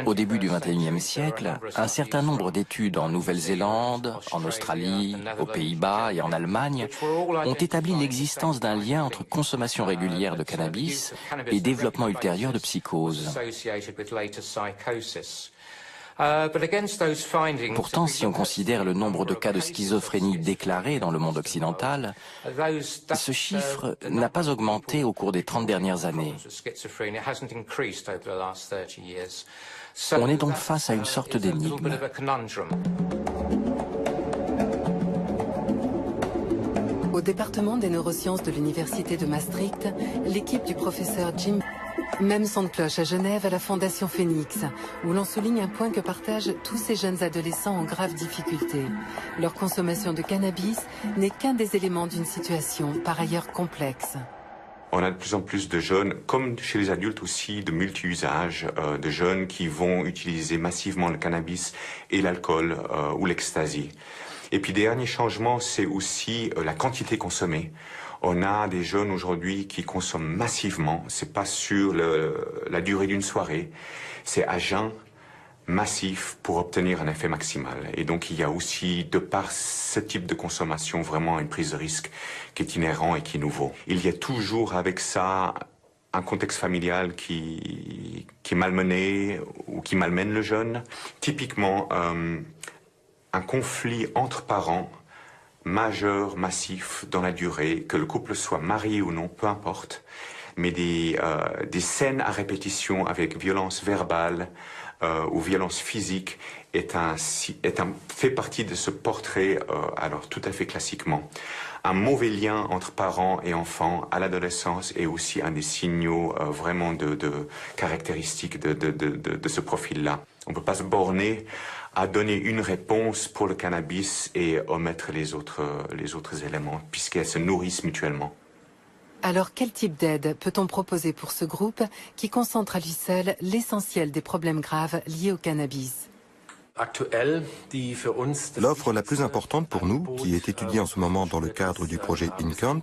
Au début du XXIe siècle, un certain nombre d'études en Nouvelle-Zélande, en Australie, aux Pays-Bas et en Allemagne ont établi l'existence d'un lien entre consommation régulière de cannabis et développement ultérieur de psychose. Pourtant, si on considère le nombre de cas de schizophrénie déclarés dans le monde occidental, ce chiffre n'a pas augmenté au cours des 30 dernières années. On est donc face à une sorte d'énigme. Au département des neurosciences de l'Université de Maastricht, l'équipe du professeur Jim même son de cloche à Genève à la Fondation Phoenix, où l'on souligne un point que partagent tous ces jeunes adolescents en grave difficulté. Leur consommation de cannabis n'est qu'un des éléments d'une situation par ailleurs complexe. On a de plus en plus de jeunes, comme chez les adultes aussi, de multi-usages, de jeunes qui vont utiliser massivement le cannabis et l'alcool ou l'ecstasy. Et puis, dernier changement, c'est aussi la quantité consommée. On a des jeunes aujourd'hui qui consomment massivement. C'est pas sur la durée d'une soirée. C'est à jeun, massif, pour obtenir un effet maximal. Et donc, il y a aussi, de par ce type de consommation, vraiment une prise de risque qui est inhérent et qui est nouveau. Il y a toujours avec ça un contexte familial qui est malmené ou qui malmène le jeune. Typiquement, un conflit entre parents majeur, massif, dans la durée, que le couple soit marié ou non, peu importe, mais des scènes à répétition avec violence verbale ou violence physique fait partie de ce portrait, alors tout à fait classiquement. Un mauvais lien entre parents et enfants à l'adolescence est aussi un des signaux vraiment de caractéristiques de ce profil-là. On ne peut pas se borner à donner une réponse pour le cannabis et omettre les autres éléments, puisqu'elles se nourrissent mutuellement. Alors, quel type d'aide peut-on proposer pour ce groupe qui concentre à lui seul l'essentiel des problèmes graves liés au cannabis ? L'offre la plus importante pour nous, qui est étudiée en ce moment dans le cadre du projet InCant,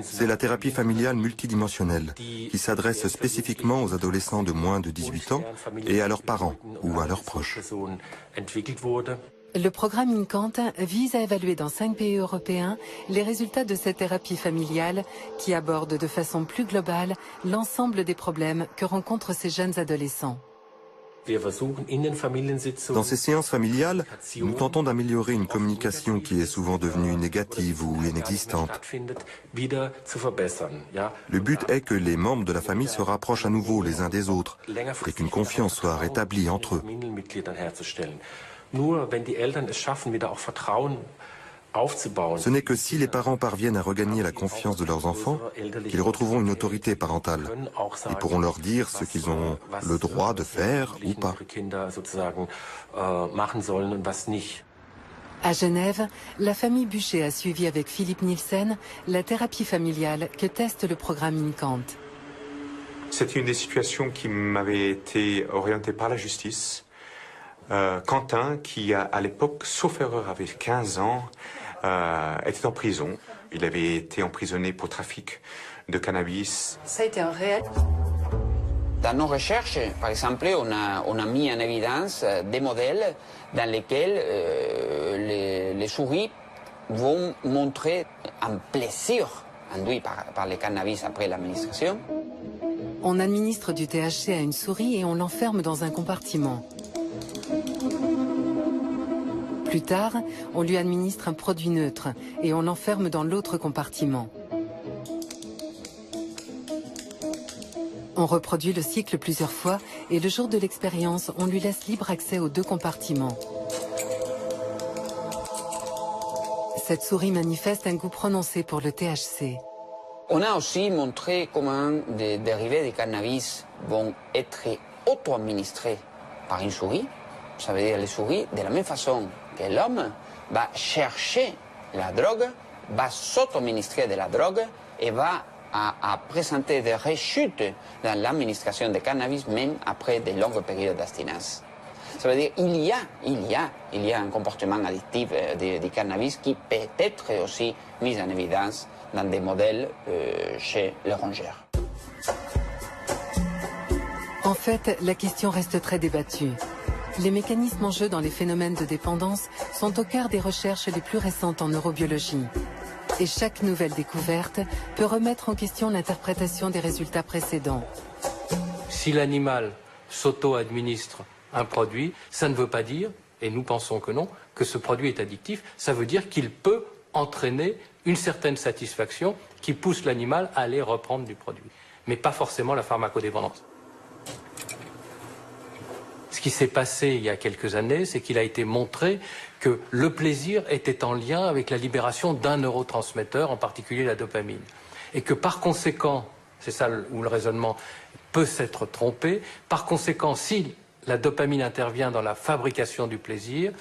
c'est la thérapie familiale multidimensionnelle, qui s'adresse spécifiquement aux adolescents de moins de 18 ans et à leurs parents ou à leurs proches. Le programme InCant vise à évaluer dans 5 pays européens les résultats de cette thérapie familiale qui aborde de façon plus globale l'ensemble des problèmes que rencontrent ces jeunes adolescents. Dans ces séances familiales, nous tentons d'améliorer une communication qui est souvent devenue négative ou inexistante. Le but est que les membres de la famille se rapprochent à nouveau les uns des autres et qu'une confiance soit rétablie entre eux. Ce n'est que si les parents parviennent à regagner la confiance de leurs enfants qu'ils retrouveront une autorité parentale et pourront leur dire ce qu'ils ont le droit de faire ou pas. À Genève, la famille Buchet a suivi avec Philippe Nielsen la thérapie familiale que teste le programme InCant. C'est une des situations qui m'avait été orientée par la justice. Quentin, qui à l'époque, sauf erreur, avait 15 ans, était en prison. Il avait été emprisonné pour trafic de cannabis. Ça a été un réel... Dans nos recherches, par exemple, on a mis en évidence des modèles dans lesquels les souris vont montrer un plaisir induit par le cannabis après l'administration. On administre du THC à une souris et on l'enferme dans un compartiment. Plus tard, on lui administre un produit neutre et on l'enferme dans l'autre compartiment. On reproduit le cycle plusieurs fois et le jour de l'expérience, on lui laisse libre accès aux deux compartiments. Cette souris manifeste un goût prononcé pour le THC. On a aussi montré comment des dérivés de cannabis vont être auto-administrés par une souris. Ça veut dire les souris, de la même façon que l'homme, va chercher la drogue, va s'auto-administrer de la drogue et va à présenter des rechutes dans l'administration de cannabis, même après de longues périodes d'abstinence. Ça veut dire qu'il y a un comportement addictif du cannabis qui peut être aussi mis en évidence dans des modèles chez les rongeurs. En fait, la question reste très débattue. Les mécanismes en jeu dans les phénomènes de dépendance sont au cœur des recherches les plus récentes en neurobiologie. Et chaque nouvelle découverte peut remettre en question l'interprétation des résultats précédents. Si l'animal s'auto-administre un produit, ça ne veut pas dire, et nous pensons que non, que ce produit est addictif. Ça veut dire qu'il peut entraîner une certaine satisfaction qui pousse l'animal à aller reprendre du produit, mais pas forcément la pharmacodépendance. Ce qui s'est passé il y a quelques années, c'est qu'il a été montré que le plaisir était en lien avec la libération d'un neurotransmetteur, en particulier la dopamine. Et que par conséquent, c'est ça où le raisonnement peut s'être trompé, par conséquent, si la dopamine intervient dans la fabrication du plaisir,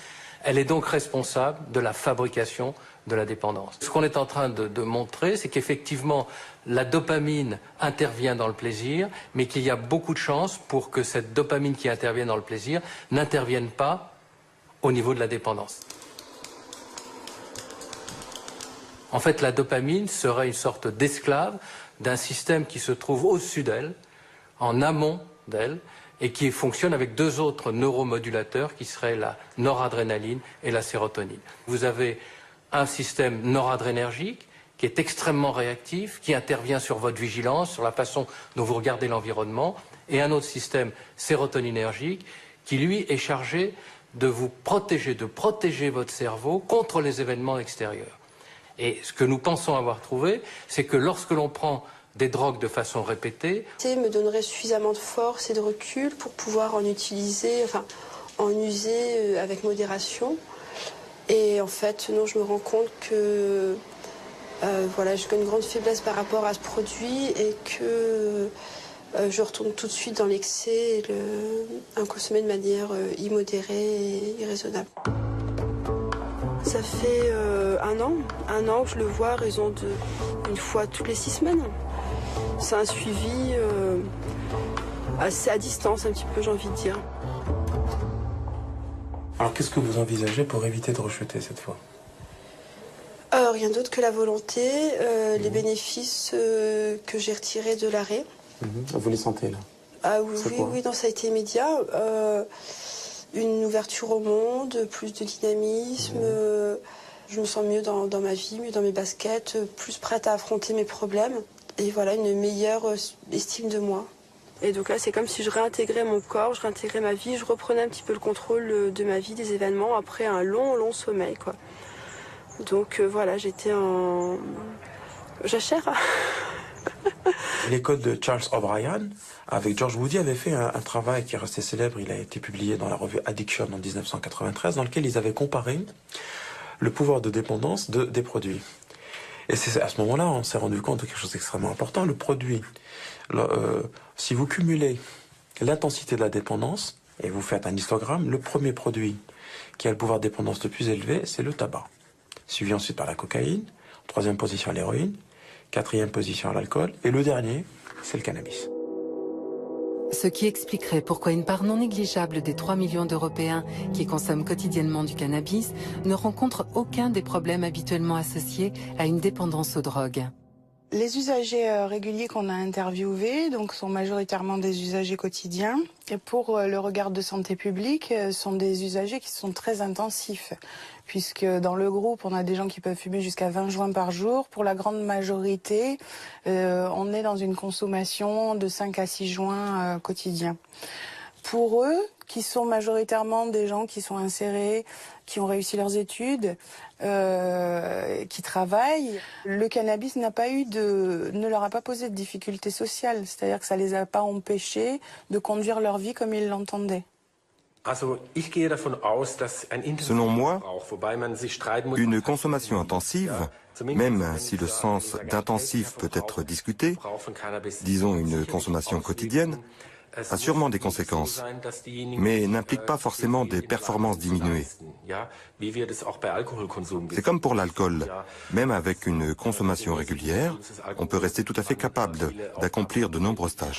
elle est donc responsable de la fabrication de la dépendance. Ce qu'on est en train de montrer, c'est qu'effectivement, la dopamine intervient dans le plaisir, mais qu'il y a beaucoup de chances pour que cette dopamine qui intervient dans le plaisir n'intervienne pas au niveau de la dépendance. En fait, la dopamine serait une sorte d'esclave d'un système qui se trouve au-dessus d'elle, en amont d'elle, et qui fonctionne avec deux autres neuromodulateurs qui seraient la noradrénaline et la sérotonine. Vous avez un système noradrénergique qui est extrêmement réactif, qui intervient sur votre vigilance, sur la façon dont vous regardez l'environnement, et un autre système sérotoninergique qui, lui, est chargé de vous protéger, de protéger votre cerveau contre les événements extérieurs. Et ce que nous pensons avoir trouvé, c'est que lorsque l'on prend des drogues de façon répétée, me donnerait suffisamment de force et de recul pour pouvoir en utiliser, en user avec modération. Et en fait, non, je me rends compte que j'ai une grande faiblesse par rapport à ce produit et que je retourne tout de suite dans l'excès et un consommer de manière immodérée et irraisonnable. Ça fait un an que je le vois à raison d'une fois toutes les 6 semaines. C'est un suivi assez à distance, un petit peu, j'ai envie de dire. Alors qu'est-ce que vous envisagez pour éviter de rechuter cette fois? Rien d'autre que la volonté, les bénéfices que j'ai retirés de l'arrêt. Vous les sentez là? Ah oui, non, ça a été immédiat. Une ouverture au monde, plus de dynamisme. Je me sens mieux dans ma vie, mieux dans mes baskets, plus prête à affronter mes problèmes. Et voilà, une meilleure estime de moi. Et donc là, c'est comme si je réintégrais mon corps, je réintégrais ma vie, je reprenais un petit peu le contrôle de ma vie, des événements, après un long sommeil, quoi. Donc voilà, j'étais en jachère. L'école de Charles O'Brien, avec George Woody, avait fait un travail qui est resté célèbre. Il a été publié dans la revue Addiction en 1993, dans lequel ils avaient comparé le pouvoir de dépendance des produits. Et c'est à ce moment-là, on s'est rendu compte de quelque chose d'extrêmement important. Le produit, si vous cumulez l'intensité de la dépendance, et vous faites un histogramme, le premier produit qui a le pouvoir de dépendance le plus élevé, c'est le tabac. Suivi ensuite par la cocaïne, troisième position l'héroïne, quatrième position l'alcool, et le dernier, c'est le cannabis. Ce qui expliquerait pourquoi une part non négligeable des 3 millions d'Européens qui consomment quotidiennement du cannabis ne rencontrent aucun des problèmes habituellement associés à une dépendance aux drogues. Les usagers réguliers qu'on a interviewés donc, sont majoritairement des usagers quotidiens. Et pour le regard de santé publique, sont des usagers qui sont très intensifs. Puisque dans le groupe, on a des gens qui peuvent fumer jusqu'à 20 joints par jour. Pour la grande majorité, on est dans une consommation de 5 à 6 joints quotidiens. Pour eux, qui sont majoritairement des gens qui sont insérés, qui ont réussi leurs études, qui travaillent, le cannabis ne leur a pas posé de difficultés sociales. C'est-à-dire que ça les a pas empêchés de conduire leur vie comme ils l'entendaient. Selon moi, une consommation intensive, même si le sens d'intensif peut être discuté, disons une consommation quotidienne, a sûrement des conséquences, mais n'implique pas forcément des performances diminuées. C'est comme pour l'alcool. Même avec une consommation régulière, on peut rester tout à fait capable d'accomplir de nombreuses tâches.